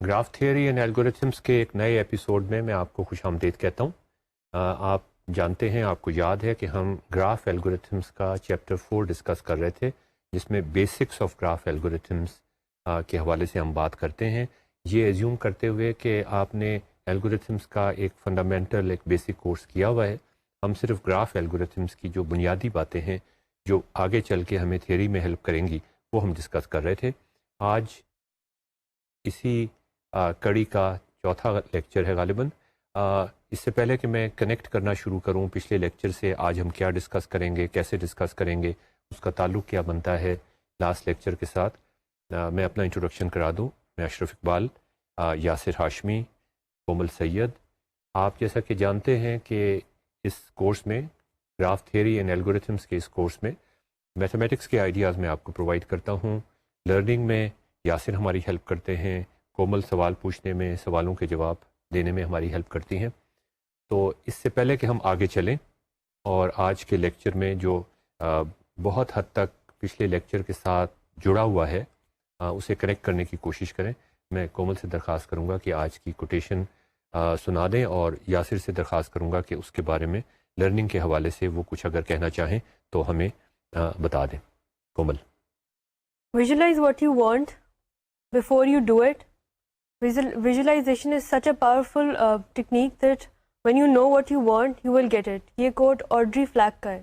Graph theory and الگورتھمس کے ایک نئے ایپیسوڈ میں آپ کو خوش آمدید کہتا ہوں. آپ جانتے ہیں، آپ کو یاد ہے کہ ہم گراف الگورتھمس کا چیپٹر 4 ڈسکس کر رہے تھے، جس میں بیسکس آف گراف الگورتھمس کے حوالے سے ہم بات کرتے ہیں، یہ ایزیوم کرتے ہوئے کہ آپ نے الگورتھمس کا ایک فنڈامنٹل، ایک بیسک کورس کیا ہوا ہے. ہم صرف گراف الگورتھمس کی جو بنیادی باتیں ہیں جو آگے چل کے ہمیں تھیوری میں ہیلپ کریں گی وہ ہم ڈسکس کر رہے تھے. آج اسی کڑی کا چوتھا لیکچر ہے غالباً. اس سے پہلے کہ میں کنیکٹ کرنا شروع کروں پچھلے لیکچر سے، آج ہم کیا ڈسکس کریں گے، کیسے ڈسکس کریں گے، اس کا تعلق کیا بنتا ہے لاسٹ لیکچر کے ساتھ، میں اپنا انٹروڈکشن کرا دوں. میں اشرف اقبال، یاسر ہاشمی، کومل سید. آپ جیسا کہ جانتے ہیں کہ اس کورس میں، گراف تھیوری اینڈ الگورتھمس کے اس کورس میں میتھمیٹکس کے آئیڈیاز میں آپ کو پرووائڈ کرتا ہوں. لرننگ میں یاسر ہماری ہیلپ کرتے ہیں، کومل سوال پوچھنے میں، سوالوں کے جواب دینے میں ہماری ہیلپ کرتی ہیں. تو اس سے پہلے کہ ہم آگے چلیں اور آج کے لیکچر میں جو بہت حد تک پچھلے لیکچر کے ساتھ جڑا ہوا ہے اسے کنیکٹ کرنے کی کوشش کریں، میں کومل سے درخواست کروں گا کہ آج کی کوٹیشن سنا دیں، اور یاسر سے درخواست کروں گا کہ اس کے بارے میں لرننگ کے حوالے سے وہ کچھ اگر کہنا چاہیں تو ہمیں بتا دیں. کومل. Visualize what you want before you do it. Visualization is such a powerful technique that when you know what you want, you will get it. یہ کوٹ Audrey Flack کا ہے.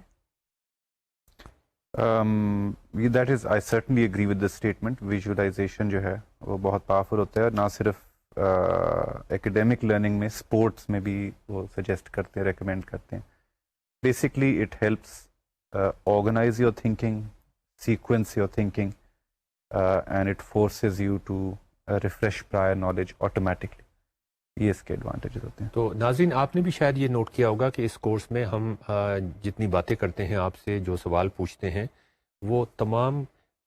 That is, I certainly agree with this statement. Visualization جو ہے وہ بہت powerful ہوتا ہے، اور نہ صرف ایکیڈیمک لرننگ میں، اسپورٹس میں بھی وہ سجیسٹ کرتے ہیں، ریکمینڈ کرتے ہیں. Basically it helps organize your thinking, sequence your thinking, and it forces you to refresh prior knowledge automatically. یہ اس کے ایڈوانٹیجز ہوتے ہیں. تو ناظرین، آپ نے بھی شاید یہ نوٹ کیا ہوگا کہ اس کورس میں ہم جتنی باتیں کرتے ہیں، آپ سے جو سوال پوچھتے ہیں، وہ تمام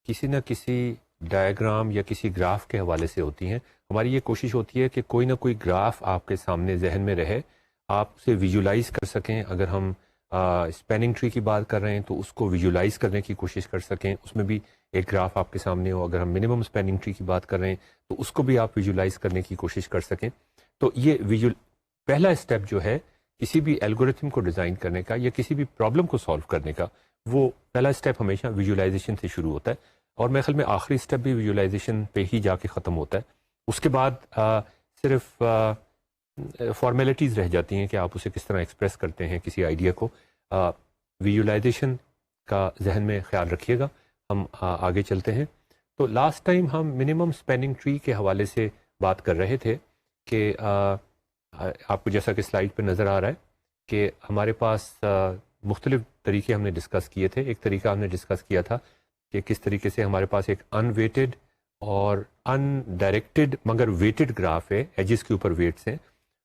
کسی نہ کسی ڈائیگرام یا کسی گراف کے حوالے سے ہوتی ہیں. ہماری یہ کوشش ہوتی ہے کہ کوئی نہ کوئی گراف آپ کے سامنے ذہن میں رہے، آپ اسے ویژولائز کر سکیں. اگر ہم اسپیننگ ٹری کی بات کر رہے ہیں تو اس کو ویژولائز کرنے کی کوشش کر سکیں، اس میں بھی ایک گراف آپ کے سامنے ہو. اگر ہم منیمم اسپیننگ ٹری کی بات کر رہے ہیں تو اس کو بھی آپ ویژولائز کرنے کی کوشش کر سکیں. تو یہ پہلا اسٹیپ جو ہے کسی بھی الگورتھم کو ڈیزائن کرنے کا یا کسی بھی پرابلم کو سالو کرنے کا، وہ پہلا اسٹیپ ہمیشہ ویژولائزیشن سے شروع ہوتا ہے، اور میرے خیال میں آخری اسٹیپ بھی ویژولائزیشن پہ ہی جا کے ختم ہوتا ہے. اس کے بعد صرف فارمیلٹیز رہ جاتی ہیں کہ آپ اسے کس طرح ایکسپریس کرتے ہیں کسی آئیڈیا کو. ویژولائزیشن کا ذہن میں خیال رکھیے گا. ہم آگے چلتے ہیں. تو لاسٹ ٹائم ہم منیمم اسپیننگ ٹری کے حوالے سے بات کر رہے تھے کہ آپ کو جیسا کہ سلائیڈ پہ نظر آ رہا ہے کہ ہمارے پاس مختلف طریقے ہم نے ڈسکس کیے تھے. ایک طریقہ ہم نے ڈسکس کیا تھا کہ کس طریقے سے ہمارے پاس ایک ان ویٹڈ اور ان ڈائریکٹڈ مگر ویٹڈ گراف ہے، ایجز کے اوپر ویٹس ہیں،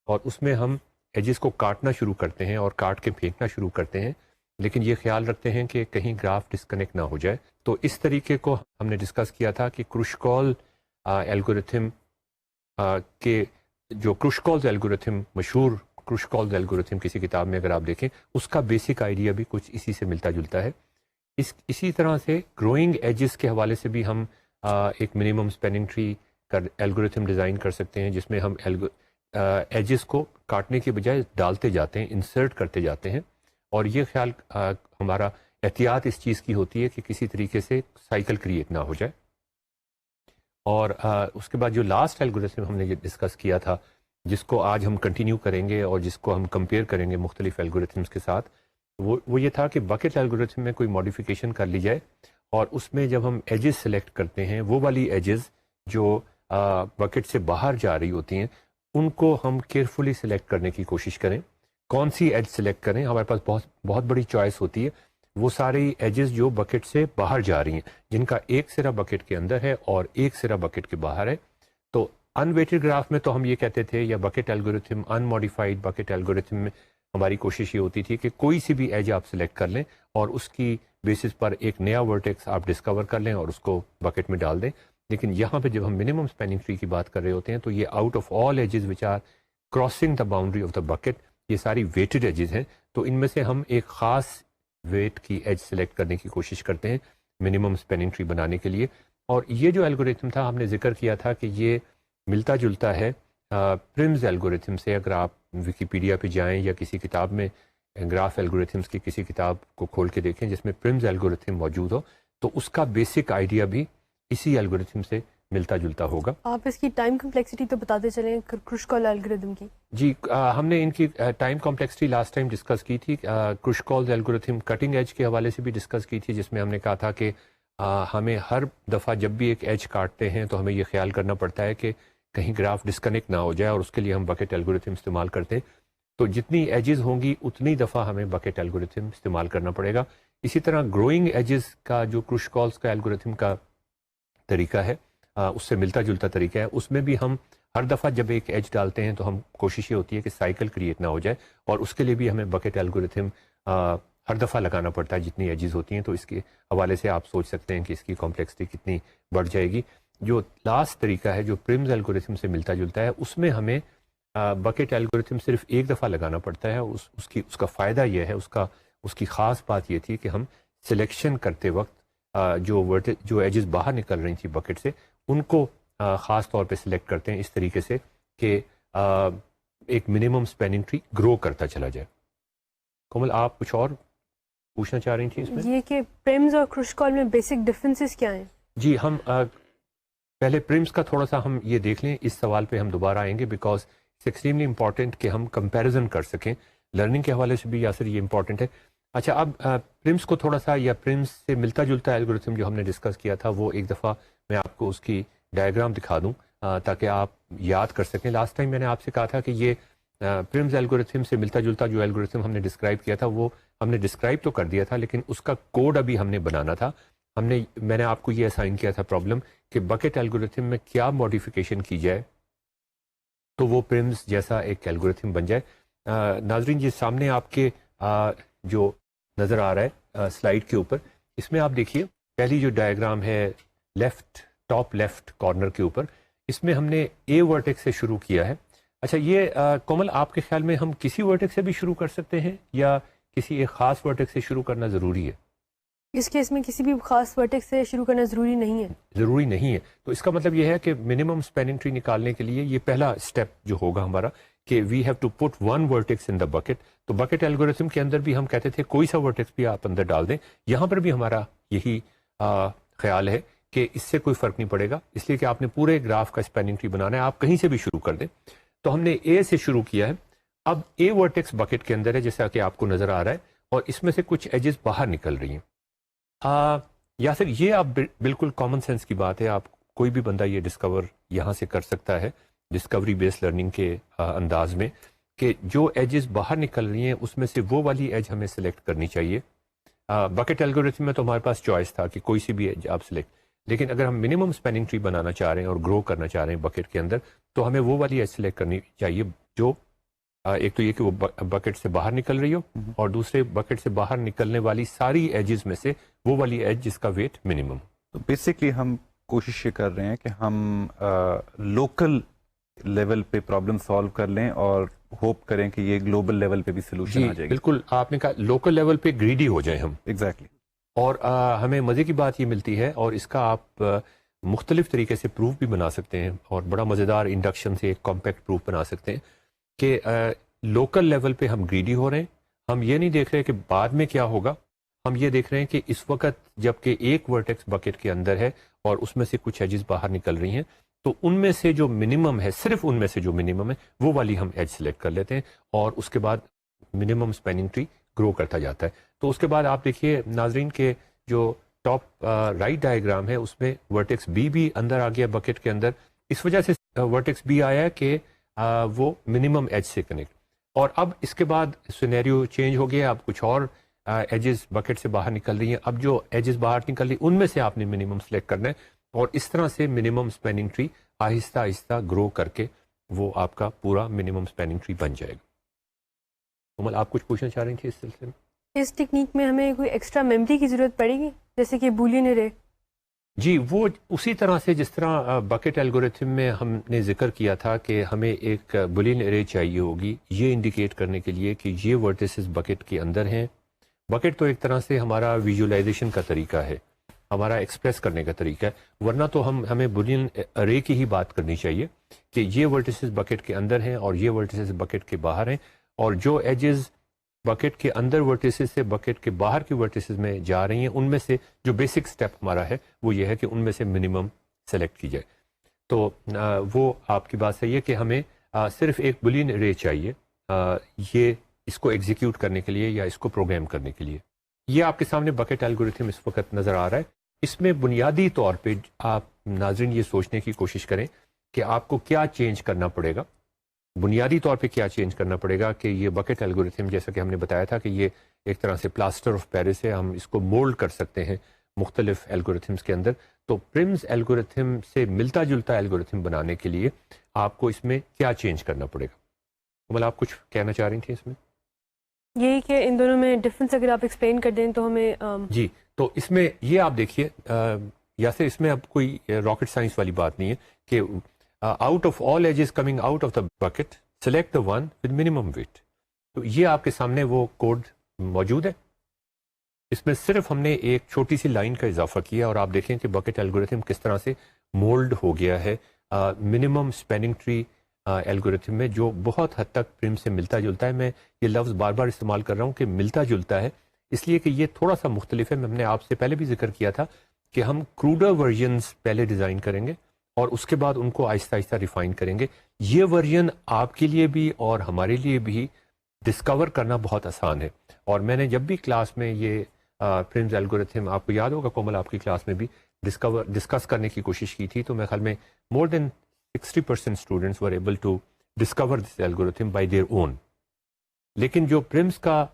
اور اس میں ہم ایجز کو کاٹنا شروع کرتے ہیں اور کاٹ کے پھینکنا شروع کرتے ہیں، لیکن یہ خیال رکھتے ہیں کہ کہیں گراف ڈسکنیکٹ نہ ہو جائے. تو اس طریقے کو ہم نے ڈسکس کیا تھا کہ کروشکول الگورتھم کے جو کروشکولز الگورتھم، مشہور کروشکولز الگورتھم کسی کتاب میں اگر آپ دیکھیں، اس کا بیسک آئیڈیا بھی کچھ اسی سے ملتا جلتا ہے. اسی طرح سے گروئنگ ایجز کے حوالے سے بھی ہم ایک منیمم اسپیننگ ٹری کا الگورتھم ڈیزائن کر سکتے ہیں، جس میں ہم ایجز کو کاٹنے کے بجائے ڈالتے جاتے ہیں، انسرٹ کرتے جاتے ہیں. اور یہ خیال ہمارا احتیاط اس چیز کی ہوتی ہے کہ کسی طریقے سے سائیکل کریٹ نہ ہو جائے. اور اس کے بعد جو لاسٹ الگورتھم ہم نے یہ ڈسکس کیا تھا، جس کو آج ہم کنٹینیو کریں گے اور جس کو ہم کمپیئر کریں گے مختلف الگورتھمس کے ساتھ، وہ یہ تھا کہ بکٹ الگورتھم میں کوئی ماڈیفیکیشن کر لی جائے، اور اس میں جب ہم ایجز سلیکٹ کرتے ہیں، وہ والی ایجز جو بکٹ سے باہر جا رہی ہوتی ہیں، ان کو ہم کیئرفلی سلیکٹ کرنے کی کوشش کریں. کون سی ایج سلیکٹ کریں؟ ہمارے پاس بہت بڑی چوائس ہوتی ہے. وہ ساری ایجز جو بکٹ سے باہر جا رہی ہیں، جن کا ایک سرا بکٹ کے اندر ہے اور ایک سرا بکٹ کے باہر ہے. تو ان ویٹڈ گراف میں تو ہم یہ کہتے تھے، یا بکٹ الگورتھم، ان ماڈیفائڈ بکٹ الگورتھم میں ہماری کوشش یہ ہوتی تھی کہ کوئی سی بھی ایج آپ سلیکٹ کر لیں اور اس کی بیسس پر ایک نیا ورٹیکس آپ ڈسکور کر لیں اور اس کو بکٹ میں ڈال دیں. لیکن یہاں پہ جب ہم منیمم اسپیننگ ٹری کی بات کر رہے ہوتے ہیں تو یہ out of all edges which are crossing the boundary of the bucket, یہ ساری ویٹڈ ایجز ہیں. تو ان میں سے ہم ایک خاص ویٹ کی ایج سلیکٹ کرنے کی کوشش کرتے ہیں منیمم اسپیننگ ٹری بنانے کے لیے. اور یہ جو الگورتھم تھا، ہم نے ذکر کیا تھا کہ یہ ملتا جلتا ہے پرمز الگوریتھم سے. اگر آپ وکیپیڈیا پہ جائیں یا کسی کتاب میں گراف الگوریتھمس کی کسی کتاب کو کھول کے دیکھیں جس میں پرمز الگوریتھم موجود ہو تو اس کا بیسک آئیڈیا بھی اسی الگوریتھم سے ملتا جلتا ہوگا. آپ اس کی ٹائم کمپلیکسٹی تو بتاتے چلیں کروشکال الگوریتھم کی. جی ہم نے ان کی time complexity last time discuss کی تھی. کروشکال الگوریتھم کٹنگ ایج کے حوالے سے بھی ڈسکس کی تھی جس میں ہم نے کہا تھا کہ ہمیں ہر دفعہ جب بھی ایک ایج کاٹتے ہیں تو ہمیں یہ خیال کرنا پڑتا ہے کہ کہیں گراف ڈسکنیکٹ نہ ہو جائے اور اس کے لیے ہم بکٹ الگوریتھم استعمال کرتے ہیں. تو جتنی ایجز ہوں گی اتنی دفعہ ہمیں بکٹ الگوریتھم استعمال کرنا پڑے گا. اسی طرح گروئنگ ایجز کا جو کروشکالز کا الگوریتھم کا طریقہ ہے اس سے ملتا جلتا طریقہ ہے. اس میں بھی ہم ہر دفعہ جب ایک ایج ڈالتے ہیں تو ہم کوشش یہ ہوتی ہے کہ سائیکل کریٹ نہ ہو جائے اور اس کے لیے بھی ہمیں بکٹ الگوریتھم ہر دفعہ لگانا پڑتا ہے جتنی ایجز ہوتی ہیں. تو اس کے حوالے سے آپ سوچ سکتے ہیں کہ اس کی کمپلیکسٹی کتنی بڑھ جائے گی. جو لاسٹ طریقہ ہے جو پرمز الگوریتھم سے ملتا جلتا ہے اس میں ہمیں بکٹ الگوریتھم صرف ایک دفعہ لگانا پڑتا ہے. اس کا فائدہ یہ ہے, اس کی خاص بات یہ تھی کہ ہم سلیکشن کرتے وقت جو ایجز باہر نکل رہی تھیں بکٹ سے ان کو خاص طور پہ سلیکٹ کرتے ہیں اس طریقے سے کہ ایک منیمم اسپیننگ ٹری گرو کرتا چلا جائے. کومل آپ کچھ اور پوچھنا چاہ رہی تھیں اس میں؟ یہ کہ پرمز اور کروشکال میں بیسک ڈفرینسز کیا ہیں؟ جی ہم پہلے پرمز کا تھوڑا سا ہم یہ دیکھ لیں, اس سوال پہ ہم دوبارہ آئیں گے بیکاز اٹس ایکسٹریملی امپورٹنٹ کہ ہم کمپیریزن کر سکیں. لرننگ کے حوالے سے بھی یاسر یہ امپورٹنٹ ہے. اچھا اب پرمز کو تھوڑا سا یا پرمز سے ملتا جلتا الگوریتھم جو ہم نے ڈسکس کیا تھا وہ ایک دفعہ میں آپ کو اس کی ڈائیگرام دکھا دوں تاکہ آپ یاد کر سکیں. لاسٹ ٹائم میں نے آپ سے کہا تھا کہ یہ پرمز الگوریتھم سے ملتا جلتا جو الگوریتھم ہم نے ڈسکرائب کیا تھا وہ ہم نے ڈسکرائب تو کر دیا تھا لیکن اس کا کوڈ ابھی ہم نے بنانا تھا. میں نے آپ کو یہ اسائن کیا تھا پرابلم کہ بکٹ الگوریتھم میں کیا ماڈیفیکیشن کی جائے تو وہ پرمز جیسا ایک الگوریتھم بن جائے. ناظرین یہ سامنے آپ کے جو نظر آ رہا ہے سلائیڈ کے اوپر, اس میں آپ دیکھیے پہلی جو ڈائیگرام ہے ٹاپ لیفٹ کارنر کے اوپر, اس میں ہم نے اے ورٹیکس سے شروع کیا ہے. اچھا یہ کومل آپ کے خیال میں ہم کسی ورٹیکس سے بھی شروع کر سکتے ہیں یا کسی ایک خاص ورٹیکس سے شروع کرنا ضروری ہے؟ اس کیس میں کسی بھی خاص ورٹیکس سے شروع کرنا ضروری نہیں ہے. ضروری نہیں ہے. تو اس کا مطلب یہ ہے کہ منیمم اسپیننگ ٹری نکالنے کے لیے یہ پہلا اسٹیپ جو ہوگا ہمارا کہ we have to put one vertex in the bucket. تو بکٹ الگوریتھم کے اندر بھی ہم کہتے تھے کوئی سا ورٹیکس بھی آپ اندر ڈال دیں. یہاں پر بھی ہمارا یہی خیال ہے کہ اس سے کوئی فرق نہیں پڑے گا اس لیے کہ آپ نے پورے گراف کا اسپیننگ ٹری بنانا ہے, آپ کہیں سے بھی شروع کر دیں. تو ہم نے اے سے شروع کیا ہے. اب اے ورٹیکس بکٹ کے اندر ہے جیسا کہ آپ کو نظر آ رہا ہے اور اس میں سے کچھ ایجز باہر نکل رہی ہیں. یا پھر یہ آپ بالکل کامن سینس کی بات ہے, آپ کوئی بھی بندہ یہ ڈسکور یہاں سے کر سکتا ہے ڈسکوری بیس لرننگ کے انداز میں کہ جو ایجز باہر نکل رہی ہیں اس میں سے وہ والی ایج ہمیں سلیکٹ کرنی چاہیے. بکٹ الگوریتھم میں تو ہمارے پاس چوائس تھا کہ کوئی سی بھی ایج آپ سلیکٹ, لیکن اگر ہم منیمم اسپیننگ ٹری بنانا چاہ رہے ہیں اور گرو کرنا چاہ رہے ہیں بکٹ کے اندر تو ہمیں وہ والی ایج سلیکٹ کرنی چاہیے جو ایک تو یہ کہ وہ بکٹ سے باہر نکل رہی ہو اور دوسرے بکٹ سے باہر نکلنے والی ساری ایجز میں سے وہ والی ایج جس کا ویٹ منیمم. تو بیسکلی ہم کوشش یہ کر رہے ہیں کہ ہم لوکل لیول پہ پرابلم سالو کر لیں اور ہوپ کریں کہ یہ گلوبل لیول پہ بھی سولوشن آ جائے گی. بالکل آپ نے کہا لوکل لیول پہ گریڈی ہو جائیں ہم. ایگزیکٹلی. اور ہمیں مزے کی بات یہ ملتی ہے اور اس کا آپ مختلف طریقے سے پروف بھی بنا سکتے ہیں اور بڑا مزیدار انڈکشن سے ایک کمپیکٹ پروف بنا سکتے ہیں کہ لوکل لیول پہ ہم گریڈی ہو رہے ہیں. ہم یہ نہیں دیکھ رہے کہ بعد میں کیا ہوگا, ہم یہ دیکھ رہے ہیں کہ اس وقت جب کہ ایک ورٹیکس بکٹ کے اندر ہے اور اس میں سے کچھ ایجز باہر نکل رہی ہیں تو ان میں سے جو منیمم ہے, صرف ان میں سے جو منیمم ہے وہ والی ہم ایج سلیکٹ کر لیتے ہیں اور اس کے بعد منیمم اسپیننگ ٹری گرو کرتا جاتا ہے. تو اس کے بعد آپ دیکھیے ناظرین کے جو ٹاپ رائٹ ڈائیگرام ہے اس میں ورٹیکس بی بھی اندر آ گیا بکٹ کے اندر. اس وجہ سے ورٹیکس بی آیا کہ وہ منیمم ایج سے کنیکٹ, اور اب اس کے بعد سینیریو چینج ہو گیا, اب کچھ اور ایجز بکٹ سے باہر نکل رہی ہیں. اب جو ایجز باہر نکل رہی ہیں ان میں سے آپ نے منیمم سلیکٹ کرنا ہے اور اس طرح سے منیمم اسپیننگ ٹری آہستہ آہستہ گرو کر کے وہ آپ کا پورا منیمم اسپیننگ ٹری بن جائے گا. کومل آپ کچھ پوچھنا چاہ رہی تھی اس سلسلے میں؟ اس ٹیکنیک میں ہمیں کوئی ایکسٹرا میموری کی ضرورت پڑے گی جیسے کہ بولین ارے؟ جی وہ اسی طرح سے جس طرح بکٹ الگوریتھم میں ہم نے ذکر کیا تھا کہ ہمیں ایک بولین ارے چاہیے ہوگی یہ انڈیکیٹ کرنے کے لیے کہ یہ ورٹیسز بکٹ کے اندر ہیں. بکٹ تو ایک طرح سے ہمارا ویژولائزیشن کا طریقہ ہے. ہمارا ایکسپریس کرنے کا طریقہ ہے. ورنہ تو ہمیں بولین ارے کی ہی بات کرنی چاہیے کہ یہ ورٹیسز بکٹ کے اندر ہیں اور یہ ورٹیسز بکٹ کے باہر ہیں, اور جو ایجز بکٹ کے اندر ورٹیسز سے بکٹ کے باہر کی ورٹیسز میں جا رہی ہیں ان میں سے جو بیسک سٹیپ ہمارا ہے وہ یہ ہے کہ ان میں سے منیمم سلیکٹ کی جائے. تو وہ آپ کی بات صحیح ہے کہ ہمیں صرف ایک بولین ارے چاہیے یہ اس کو ایگزیکیوٹ کرنے کے لیے یا اس کو پروگرام کرنے کے لیے. یہ آپ کے سامنے بکٹ الگوریتھم اس وقت نظر آ رہا ہے. اس میں بنیادی طور پہ آپ ناظرین یہ سوچنے کی کوشش کریں کہ آپ کو کیا چینج کرنا پڑے گا, بنیادی طور پہ کیا چینج کرنا پڑے گا کہ یہ بکٹ الگوریتھم جیسا کہ ہم نے بتایا تھا کہ یہ ایک طرح سے پلاسٹر آف پیرس ہے, ہم اس کو مولڈ کر سکتے ہیں مختلف الگوریتھمس کے اندر. تو پرمز الگوریتھم سے ملتا جلتا الگوریتھم بنانے کے لیے آپ کو اس میں کیا چینج کرنا پڑے گا؟ مطلب آپ کچھ کہنا چاہ رہی تھیں اس میں؟ یہی کہ ان دونوں میں ڈفرینس اگر آپ ایکسپلین کر دیں تو ہمیں جی. تو اس میں یہ آپ دیکھیے یاسر, اس میں اب کوئی راکٹ سائنس والی بات نہیں ہے کہ out of all edges coming out of the bucket select the one with minimum weight. تو یہ آپ کے سامنے وہ کوڈ موجود ہے. اس میں صرف ہم نے ایک چھوٹی سی لائن کا اضافہ کیا اور آپ دیکھیں کہ بکٹ الگوریتھم کس طرح سے مولڈ ہو گیا ہے منیمم اسپیننگ ٹری الگوریتھم میں, جو بہت حد تک پرم سے ملتا جلتا ہے. میں یہ لفظ بار بار استعمال کر رہا ہوں کہ ملتا جلتا ہے, اس لیے کہ یہ تھوڑا سا مختلف ہے. ہم نے آپ سے پہلے بھی ذکر کیا تھا کہ ہم کروڈر ورژنز پہلے ڈیزائن کریں گے اور اس کے بعد ان کو آہستہ آہستہ ریفائن کریں گے. یہ ورژن آپ کے لیے بھی اور ہمارے لیے بھی ڈسکور کرنا بہت آسان ہے. اور میں نے جب بھی کلاس میں یہ پرمز الگوریتھم, آپ کو یاد ہوگا کومل آپ کی کلاس میں بھی ڈسکس کرنے کی کوشش کی تھی, تو میں خیال میں more than 60% students were able to discover this algorithm by their own. لیکن جو پرمز کا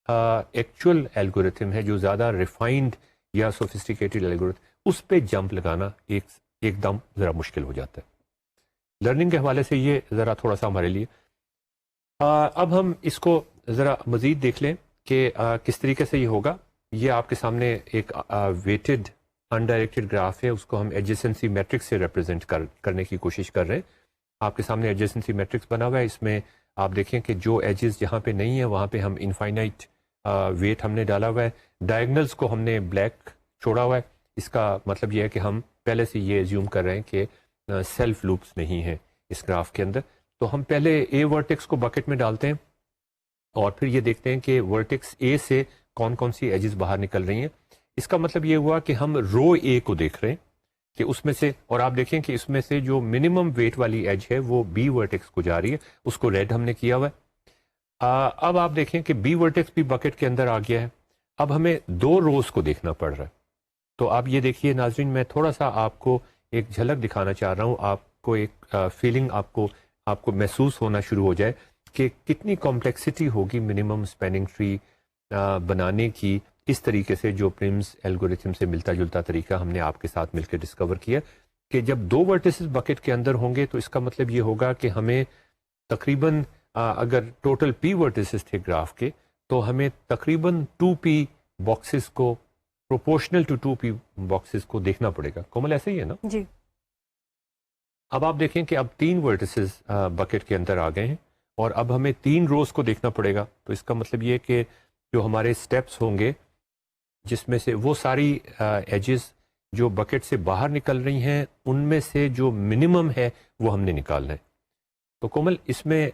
ایکچوئل الگوریتھم ہے, جو زیادہ ریفائنڈ یا سوفسٹیکیٹڈ الگوریتھم, اس پہ جمپ لگانا ایک دم ذرا مشکل ہو جاتا ہے. لرننگ کے حوالے سے یہ ذرا تھوڑا سا ہمارے لیے. اب ہم اس کو ذرا مزید دیکھ لیں کہ کس طریقے سے یہ ہوگا. یہ آپ کے سامنے ایک ویٹڈ انڈائریکٹڈ گراف ہے, اس کو ہم ایڈجسنسی میٹرکس سے ریپرزینٹ کرنے کی کوشش کر رہے ہیں. آپ کے سامنے ایڈجسنسی میٹرکس بنا ہوا ہے. اس میں آپ دیکھیں کہ جو ایجز جہاں پہ نہیں ہیں وہاں پہ ہم انفائنائٹ ویٹ ہم نے ڈالا ہوا ہے. ڈائگنلس کو ہم نے بلیک چھوڑا ہوا ہے. اس کا مطلب یہ ہے کہ ہم پہلے سے یہ ایزیوم کر رہے ہیں کہ سیلف لوپس نہیں ہیں اس گراف کے اندر. تو ہم پہلے اے ورٹیکس کو بکٹ میں ڈالتے ہیں اور پھر یہ دیکھتے ہیں کہ ورٹیکس اے سے کون کون سی ایجز باہر نکل رہی ہیں. اس کا مطلب یہ ہوا کہ ہم رو اے کو دیکھ رہے ہیں کہ اس میں سے, اور آپ دیکھیں کہ اس میں سے جو منیمم ویٹ والی ایج ہے وہ بی ورٹیکس کو جا رہی ہے, اس کو ریڈ ہم نے کیا ہوا ہے. اب آپ دیکھیں کہ بی ورٹیکس بھی بکٹ کے اندر آ گیا ہے. اب ہمیں دو روز کو دیکھنا پڑ رہا ہے. تو آپ یہ دیکھیے ناظرین, میں تھوڑا سا آپ کو ایک جھلک دکھانا چاہ رہا ہوں, آپ کو ایک فیلنگ آپ کو محسوس ہونا شروع ہو جائے کہ کتنی کمپلیکسٹی ہوگی منیمم اسپیننگ ٹری بنانے کی, اس طریقے سے جو پرمز الگوریتھم سے ملتا جلتا طریقہ ہم نے آپ کے ساتھ مل کے ڈسکور کیا کہ جب دو ورٹیسز بکٹ کے اندر ہوں گے تو اس کا مطلب یہ ہوگا کہ ہمیں تقریباً اگر ٹوٹل پی ورٹیسز تھے گراف کے تو ہمیں تقریباً 2p باکسز کو پروپورشنل ٹو 2p باکسز کو دیکھنا پڑے گا. کومل ایسے ہی ہے نا؟ جی. اب آپ دیکھیں کہ اب 3 ورٹیسز بکٹ کے اندر آ گئے ہیں اور اب ہمیں 3 روز کو دیکھنا پڑے گا. تو اس کا مطلب یہ کہ جو ہمارے سٹیپس ہوں گے جس میں سے وہ ساری ایجز جو بکٹ سے باہر نکل رہی ہیں ان میں سے جو منیمم ہے وہ ہم نے نکالنا ہے. تو کومل اس میں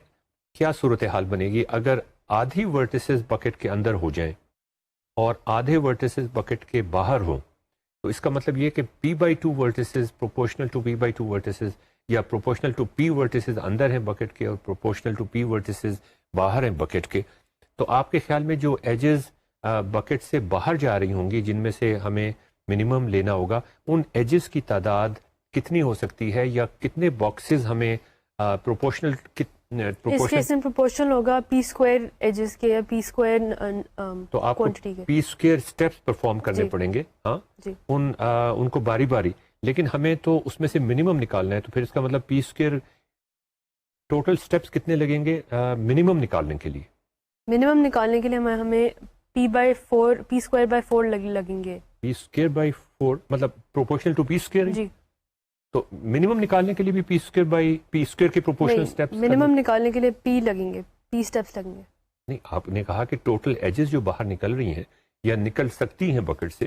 کیا صورتحال بنے گی اگر آدھی ورٹیسز بکٹ کے اندر ہو جائیں اور آدھے ورٹیسز بکٹ کے باہر ہوں؟ تو اس کا مطلب یہ کہ p/2 vertices proportional to p/2 vertices یا پروپورشنل ٹو p ورٹیسز اندر ہیں بکٹ کے اور پروپورشنل ٹو p ورٹیسز باہر ہیں بکٹ کے. تو آپ کے خیال میں جو ایجز بکٹ سے باہر جا رہی ہوں گی جن میں سے ہمیں منیمم لینا ہوگا, ان ایجز کی تعداد کتنی ہو سکتی ہے یا کتنے باکسز ہمیں پروپورشنل اس کیس میں پروپورشنل ہوگا پی اسکوائر ایجز کے یا پی اسکوائر تو آپ کو پی اسکوائر اسٹیپس پرفارم کرنے پڑیں گے. ہاں ان کو باری باری, لیکن ہمیں تو اس میں سے منیمم نکالنا ہے. تو پھر اس کا مطلب پی اسکوائر ٹوٹل اسٹیپس کتنے لگیں گے منیمم نکالنے کے لیے؟ منیمم نکالنے کے لیے ہمیں پی اسکوائر بائی 4 لگیں گے. پی اسکوائر بائی 4 مطلب پروپورشنل ٹو پی اسکوائر. جی. تو منیمم نکالنے کے لیے بھی پی اسکوائر کے پروپورشنل سٹیپس منیمم نکالنے کے لیے پی لگیں گے, پی سٹیپس لگیں گے. نہیں, آپ نے کہا کہ ٹوٹل ایجز جو باہر نکل رہی ہیں یا نکل سکتی ہیں بکٹ سے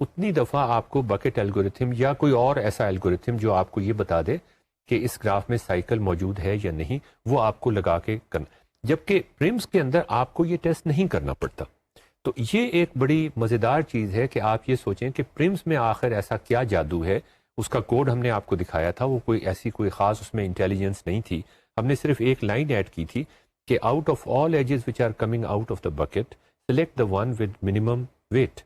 اتنی دفعہ آپ کو بکٹ الگوریتھم یا کوئی اور ایسا الگوریتھم جو آپ کو یہ بتا دے کہ اس گراف میں سائیکل موجود ہے یا نہیں، وہ آپ کو لگا کے کرنا، جبکہ پرمس کے اندر آپ کو یہ ٹیسٹ نہیں کرنا پڑتا. تو یہ ایک بڑی مزیدار چیز ہے کہ آپ یہ سوچیں کہ پرمس میں آخر ایسا کیا جادو ہے. اس کا کوڈ ہم نے آپ کو دکھایا تھا، وہ کوئی خاص اس میں انٹیلیجنس نہیں تھی. ہم نے صرف ایک لائن ایڈ کی تھی کہ out of all edges which are coming out of the bucket select the one with minimum weight.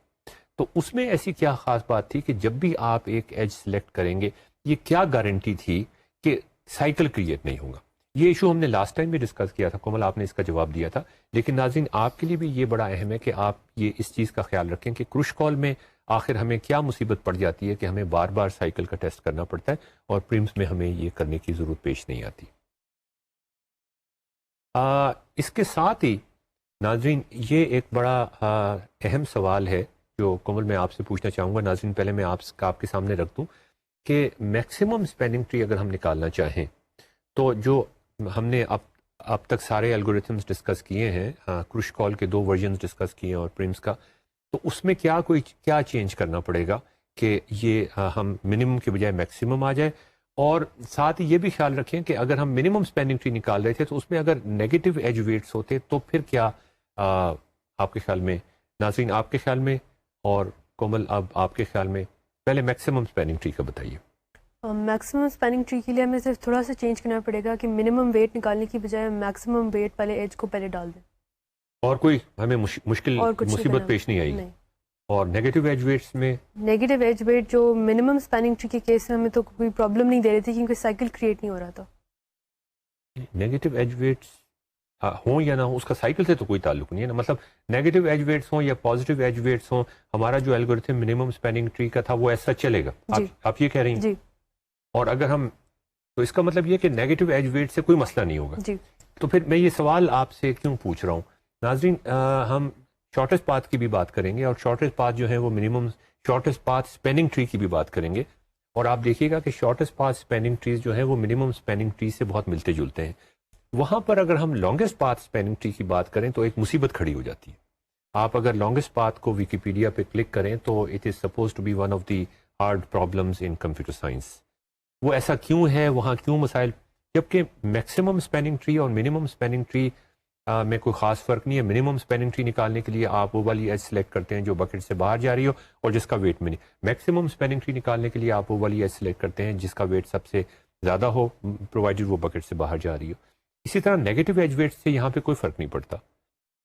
تو اس میں ایسی کیا خاص بات تھی کہ جب بھی آپ ایک ایج سلیکٹ کریں گے، یہ کیا گارنٹی تھی کہ سائیکل کریٹ نہیں ہوگا. یہ ایشو ہم نے لاسٹ ٹائم بھی ڈسکس کیا تھا، کومل آپ نے اس کا جواب دیا تھا. لیکن ناظرین آپ کے لیے بھی یہ بڑا اہم ہے کہ آپ یہ اس چیز کا خیال رکھیں کہ کروش کال میں آخر ہمیں کیا مصیبت پڑ جاتی ہے کہ ہمیں بار بار سائیکل کا ٹیسٹ کرنا پڑتا ہے، اور پرمس میں ہمیں یہ کرنے کی ضرورت پیش نہیں آتی. اس کے ساتھ ہی ناظرین یہ ایک بڑا اہم سوال ہے جو کومل میں آپ سے پوچھنا چاہوں گا. ناظرین پہلے میں آپ کے سامنے رکھ دوں کہ میکسیمم اسپیننگ ٹری اگر ہم نکالنا چاہیں تو جو ہم نے اب تک سارے الگوریتھمس ڈسکس کیے ہیں، کروش کال کے 2 ورژنز ڈسکس کیے ہیں اور پرمس کا، تو اس میں کیا چینج کرنا پڑے گا کہ یہ ہم منیمم کے بجائے میکسیمم آ جائے. اور ساتھ ہی یہ بھی خیال رکھیں کہ اگر ہم منیمم اسپیننگ ٹری نکال رہے تھے تو اس میں اگر نیگیٹو ایج ویٹس ہوتے تو پھر کیا آپ کے خیال میں، ناظرین آپ کے خیال میں اور کومل اب آپ کے خیال میں، پہلے میکسیمم اسپیننگ ٹری کا بتائیے. میکسیمم اسپیننگ ٹری کے لیے ہمیں صرف تھوڑا سا چینج کرنا پڑے گا کہ منیمم ویٹ نکالنے کی بجائے میکسیمم ویٹ پہلے ایج کو پہلے ڈال دیں، اور کوئی ہمیں مشکل اور کچھ مصیبت پیش نہیں آئی. اور نیگیٹو ایج ویٹس میں نیگیٹو ایج ویٹ جو منیمم اسپیننگ ٹری کے کیس میں ہمیں تو کوئی پرابلم نہیں دے رہی تھی کیونکہ سائیکل کریٹ نہیں ہو رہا تھا. نیگیٹو ایج ویٹس ہوں یا نہ ہوں اس کا سائیکل سے تو کوئی تعلق نہیں ہے نا. مطلب نیگیٹو ایج ویٹس ہوں یا پازیٹیو ایج ویٹس ہوں، ہمارا جو الگوریتھم منیمم اسپیننگ ٹری کا تھا وہ ایسا چلے گا. آپ یہ کہہ رہی ہیں جی. اور اگر ہم تو اس کا مطلب یہ کہ نیگیٹو ایج ویٹ سے کوئی مسئلہ نہیں ہوگا. جی. تو پھر میں یہ سوال آپ سے کیوں پوچھ رہا ہوں ناظرین، ہم شارٹیسٹ پاتھ کی بھی بات کریں گے اور شارٹیسٹ پاتھ جو ہے وہ minimum shortest path spanning tree کی بھی بات کریں گے. اور آپ دیکھیے گا کہ شارٹیسٹ پاتھ اسپیننگ ٹریز جو ہے وہ منیمم اسپیننگ ٹری سے بہت ملتے جلتے ہیں. وہاں پر اگر ہم لانگسٹ پاتھ اسپیننگ ٹری کی بات کریں تو ایک مصیبت کھڑی ہو جاتی ہے. آپ اگر لانگسٹ پاتھ کو ویکیپیڈیا پہ کلک کریں تو it is supposed to be one of the hard problems in computer science. وہ ایسا کیوں ہے، وہاں کیوں مسائل، جبکہ میکسیمم اسپیننگ ٹری اور منیمم اسپیننگ ٹری میں کوئی خاص فرق نہیں ہے. منیمم اسپیننگ ٹری نکالنے کے لیے آپ وہ والی ایج سلیکٹ کرتے ہیں جو بکٹ سے باہر جا رہی ہو اور جس کا ویٹ میں نہیں. میکسیمم اسپیننگ ٹری نکالنے کے لیے آپ وہ والی ایج سلیکٹ کرتے ہیں جس کا ویٹ سب سے زیادہ ہو، پرووائڈیڈ وہ بکٹ سے باہر جا رہی ہو. اسی طرح نیگیٹو ایج ویٹ سے یہاں پہ کوئی فرق نہیں پڑتا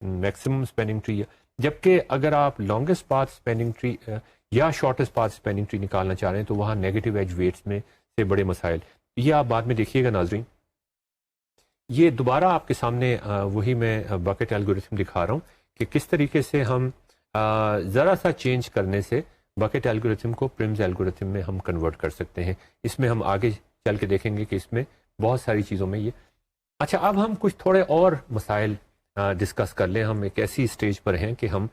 میکسیمم اسپیننگ ٹری. جبکہ اگر آپ لانگسٹ پاتھ اسپیننگ ٹری یا شارٹیسٹ پاتھ اسپیننگ ٹری نکالنا چاہ رہے ہیں تو وہاں نیگیٹو ایج ویٹس میں سے بڑے مسائل. یہ آپ بعد میں دیکھیے گا ناظرین. یہ دوبارہ آپ کے سامنے وہی میں بکٹ الگوریتھم دکھا رہا ہوں کہ کس طریقے سے ہم ذرا سا چینج کرنے سے بکٹ الگوریتھم کو پرمز الگوریتھم میں ہم کنورٹ کر سکتے ہیں. اس میں ہم آگے چل کے دیکھیں گے کہ اس میں بہت ساری چیزوں میں یہ. اچھا، اب ہم کچھ تھوڑے اور مسائل ڈسکس کر لیں. ہم ایک ایسی اسٹیج پر ہیں کہ ہم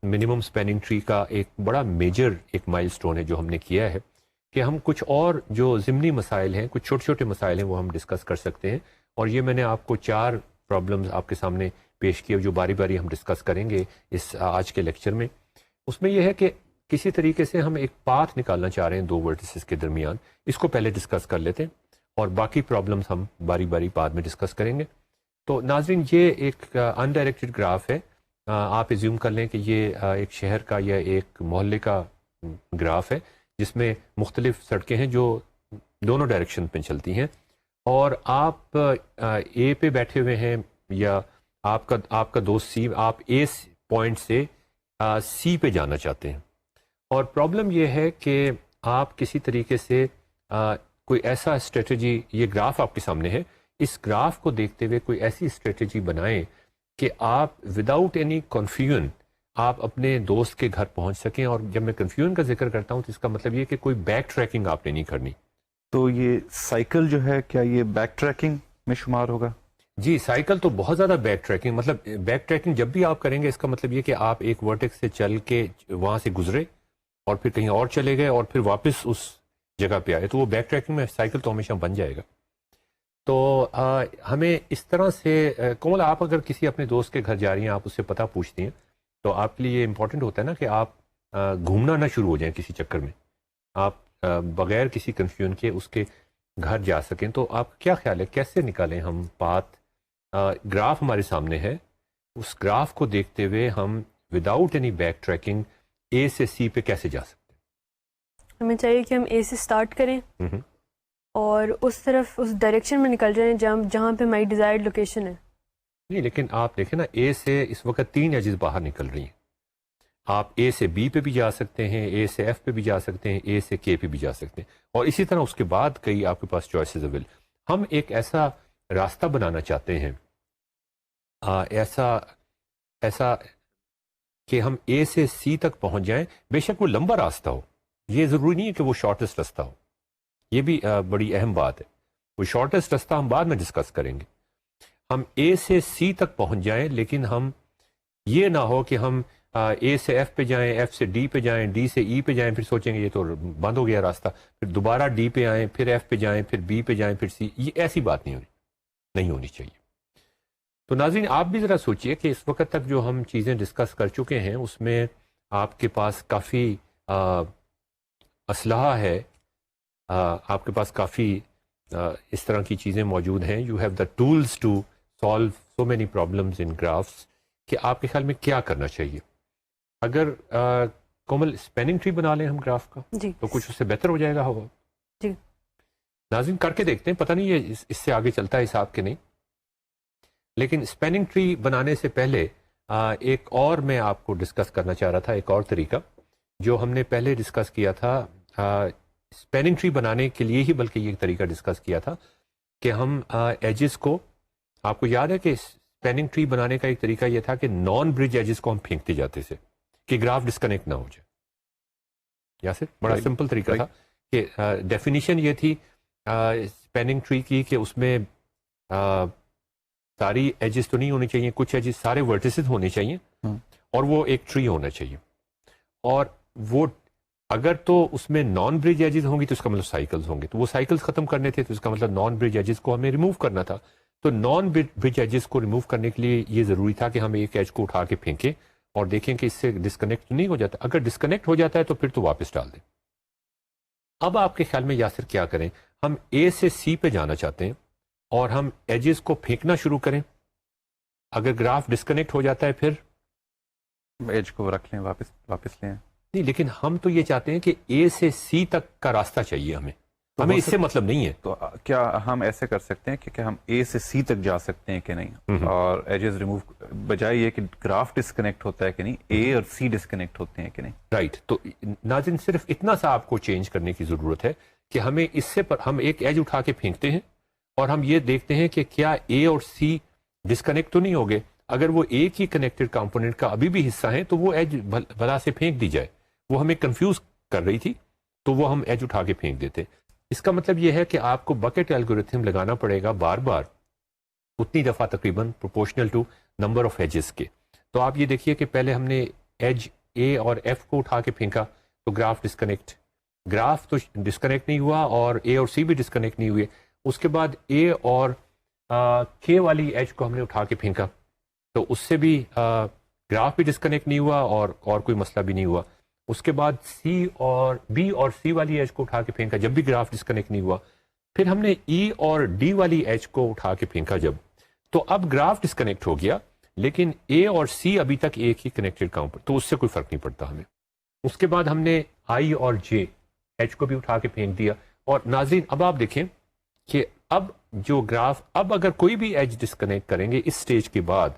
منیمم اسپیننگ ٹری کا ایک بڑا میجر ایک مائل سٹون ہے جو ہم نے کیا ہے کہ ہم کچھ اور جو ضمنی مسائل ہیں، کچھ چھوٹے چھوٹے مسائل ہیں وہ ہم ڈسکس کر سکتے ہیں. اور یہ میں نے آپ کو 4 پرابلمز آپ کے سامنے پیش کیے جو باری باری ہم ڈسکس کریں گے اس آج کے لیکچر میں. اس میں یہ ہے کہ کسی طریقے سے ہم ایک پاتھ نکالنا چاہ رہے ہیں 2 ورٹیسز کے درمیان. اس کو پہلے ڈسکس کر لیتے ہیں اور باقی پرابلمز ہم باری باری بعد میں ڈسکس کریں گے. تو ناظرین یہ ایک انڈائریکٹڈ گراف ہے. آپ ایزیوم کر لیں کہ یہ ایک شہر کا یا ایک محلے کا گراف ہے جس میں مختلف سڑکیں ہیں جو دونوں ڈائریکشن پہ چلتی ہیں. اور آپ اے پہ بیٹھے ہوئے ہیں یا آپ کا دوست سی، آپ اے پوائنٹ سے سی پہ جانا چاہتے ہیں. اور پرابلم یہ ہے کہ آپ کسی طریقے سے کوئی ایسا اسٹریٹجی، یہ گراف آپ کے سامنے ہے، اس گراف کو دیکھتے ہوئے کوئی ایسی اسٹریٹجی بنائیں کہ آپ وداؤٹ اینی کنفیوژن آپ اپنے دوست کے گھر پہنچ سکیں. اور جب میں کنفیوژن کا ذکر کرتا ہوں تو اس کا مطلب یہ کہ کوئی بیک ٹریکنگ آپ نے نہیں کرنی. تو یہ سائیکل جو ہے کیا یہ بیک ٹریکنگ میں شمار ہوگا؟ جی، سائیکل تو بہت زیادہ بیک ٹریکنگ، مطلب بیک ٹریکنگ جب بھی آپ کریں گے اس کا مطلب یہ کہ آپ ایک ورٹیکس سے چل کے وہاں سے گزرے اور پھر کہیں اور چلے گئے اور پھر واپس اس جگہ پہ آئے، تو وہ بیک ٹریکنگ میں سائیکل تو ہمیشہ بن جائے گا. تو ہمیں اس طرح سے کومل، آپ اگر کسی اپنے دوست کے گھر جا رہی ہیں، آپ اس سے پتہ پوچھتی ہیں تو آپ کے لیے یہ امپورٹنٹ ہوتا ہے نا کہ آپ گھومنا نہ شروع ہو جائیں کسی چکر میں, آپ بغیر کسی کنفیوژن کے اس کے گھر جا سکیں. تو آپ کیا خیال ہے کیسے نکالیں ہم پاتھ؟ گراف ہمارے سامنے ہے, اس گراف کو دیکھتے ہوئے ہم وداؤٹ اینی بیک ٹریکنگ اے سے سی پہ کیسے جا سکتے ہمیں چاہیے کہ ہم اے سے اسٹارٹ کریں ہیں؟ اور اس طرف اس ڈائریکشن میں نکل جائیں جہاں پہ مائی ڈیزائرڈ لوکیشن ہے. نہیں, لیکن آپ دیکھیں نا, اے سے اس وقت 3 ایجز باہر نکل رہی ہیں. آپ اے سے بی پہ بھی جا سکتے ہیں, اے سے ایف پہ بھی جا سکتے ہیں, اے سے کے پہ بھی جا سکتے ہیں, اور اسی طرح اس کے بعد کئی آپ کے پاس چوائسیز اویل. ہم ایک ایسا راستہ بنانا چاہتے ہیں, ایسا کہ ہم اے سے سی تک پہنچ جائیں. بے شک وہ لمبا راستہ ہو, یہ ضروری نہیں ہے کہ وہ شارٹیسٹ راستہ ہو, یہ بھی بڑی اہم بات ہے. وہ شارٹیسٹ راستہ ہم بعد میں ڈسکس کریں گے. ہم اے سے سی تک پہنچ جائیں, لیکن ہم یہ نہ ہو کہ ہم اے سے ایف پہ جائیں, ایف سے ڈی پہ جائیں, ڈی سے ای پہ جائیں, پھر سوچیں گے یہ تو بند ہو گیا راستہ, پھر دوبارہ ڈی پہ آئیں, پھر ایف پہ جائیں, پھر بی پہ جائیں, پھر سی. یہ ایسی بات نہیں ہونی چاہیے. تو ناظرین آپ بھی ذرا سوچئے کہ اس وقت تک جو ہم چیزیں ڈسکس کر چکے ہیں اس میں آپ کے پاس کافی اسلحہ ہے, آپ کے پاس کافی اس طرح کی چیزیں موجود ہیں. You have the tools to solve so many problems in graphs. کہ آپ کے خیال میں کیا کرنا چاہیے؟ اگر کومل اسپیننگ ٹری بنا لیں ہم گراف کا جی تو کچھ اس سے بہتر ہو جائے گا. ہوگا جی ناظرین کر کے دیکھتے ہیں, پتہ نہیں یہ اس سے آگے چلتا ہے حساب کے نہیں. لیکن اسپیننگ ٹری بنانے سے پہلے ایک اور میں آپ کو ڈسکس کرنا چاہ رہا تھا, ایک اور طریقہ جو ہم نے پہلے ڈسکس کیا تھا. اسپیننگ ٹری بنانے کے لیے ہی بلکہ یہ طریقہ ڈسکس کیا تھا کہ ہم ایجز کو, آپ کو یاد ہے کہ اسپیننگ ٹری بنانے کا ایک طریقہ یہ تھا کہ نان برج ایجز کو ہم پھینکتے جاتے تھے کہ گراف ڈسکنیکٹ نہ ہو جائے. یاسر, بڑا سمپل طریقہ تھا کہ ڈیفینیشن یہ تھی اسپیننگ ٹری کی کہ اس میں ساری ایجز تو نہیں ہونی چاہیے, کچھ ایجز سارے ورٹیسز ہونے چاہیے اور وہ ایک ٹری ہونا چاہیے. اور وہ اگر تو اس میں نان برج ایجز ہوں گی تو اس کا مطلب سائیکلز ہوں گے, تو وہ سائیکلز ختم کرنے تھے, تو اس کا مطلب نان برج ایجز کو ہمیں ریموو کرنا تھا. تو نان برج ایجز کو ریموو کرنے کے لیے یہ ضروری تھا کہ ہم ایک ایج کو اٹھا کے پھینکیں اور دیکھیں کہ اس سے ڈسکنیکٹ نہیں ہو جاتا. اگر ڈسکنیکٹ ہو جاتا ہے تو پھر تو واپس ڈال دیں. اب آپ کے خیال میں یاسر کیا کریں؟ ہم اے سے سی پہ جانا چاہتے ہیں اور ہم ایجز کو پھینکنا شروع کریں. اگر گراف ڈسکنیکٹ ہو جاتا ہے پھر ایج کو رکھ لیں, واپس لیں. نہیں, لیکن ہم تو یہ چاہتے ہیں کہ اے سے سی تک کا راستہ چاہیے ہمیں اس سے مطلب نہیں ہے. تو کیا ہم ایسے کر سکتے ہیں کہ ہم اے سے سی تک جا سکتے ہیں کہ نہیں, اور ایجز ریموو بجائے یہ کہ گراف ڈسکنیکٹ ہوتا ہے کہ نہیں, اے اور سی ڈسکنیکٹ ہوتے ہیں کہ نہیں. رائٹ. تو ناظرین صرف اتنا سا آپ کو چینج کرنے کی ضرورت ہے کہ ہمیں اس سے ہم ایک ایج اٹھا کے پھینکتے ہیں اور ہم یہ دیکھتے ہیں کہ کیا اے اور سی ڈسکنیکٹ تو نہیں ہو گئے. اگر وہ ایک ہی کنیکٹڈ کمپوننٹ کا ابھی بھی حصہ ہے تو وہ ایج بھلا سے پھینک دی جائے. وہ ہمیں کنفیوز کر رہی تھی تو وہ ہم ایج اٹھا کے پھینک دیتے. اس کا مطلب یہ ہے کہ آپ کو بکٹ الگورتھم لگانا پڑے گا بار بار, اتنی دفعہ تقریباً proportional to number of edges کے. تو آپ یہ دیکھیے کہ پہلے ہم نے ایج اے اور ایف کو اٹھا کے پھینکا تو گراف تو ڈسکنیکٹ نہیں ہوا اور اے اور سی بھی ڈسکنیکٹ نہیں ہوئے. اس کے بعد اے اور کے والی ایج کو ہم نے اٹھا کے پھینکا تو اس سے بھی گراف بھی ڈسکنیکٹ نہیں ہوا اور کوئی مسئلہ بھی نہیں ہوا. اس کے بعد سی اور بی اور سی والی ایج کو اٹھا کے پھینکا, جب بھی گراف ڈسکنیکٹ نہیں ہوا. پھر ہم نے ای اور ڈی والی ایج کو اٹھا کے پھینکا جب, تو اب گراف ڈسکنیکٹ ہو گیا لیکن اے اور سی ابھی تک ایک ہی کنیکٹڈ کمپوننٹ, تو اس سے کوئی فرق نہیں پڑتا ہمیں. اس کے بعد ہم نے آئی اور جے ایج کو بھی اٹھا کے پھینک دیا. اور ناظرین اب آپ دیکھیں کہ اب جو گراف, اب اگر کوئی بھی ایج ڈسکنیکٹ کریں گے اس سٹیج کے بعد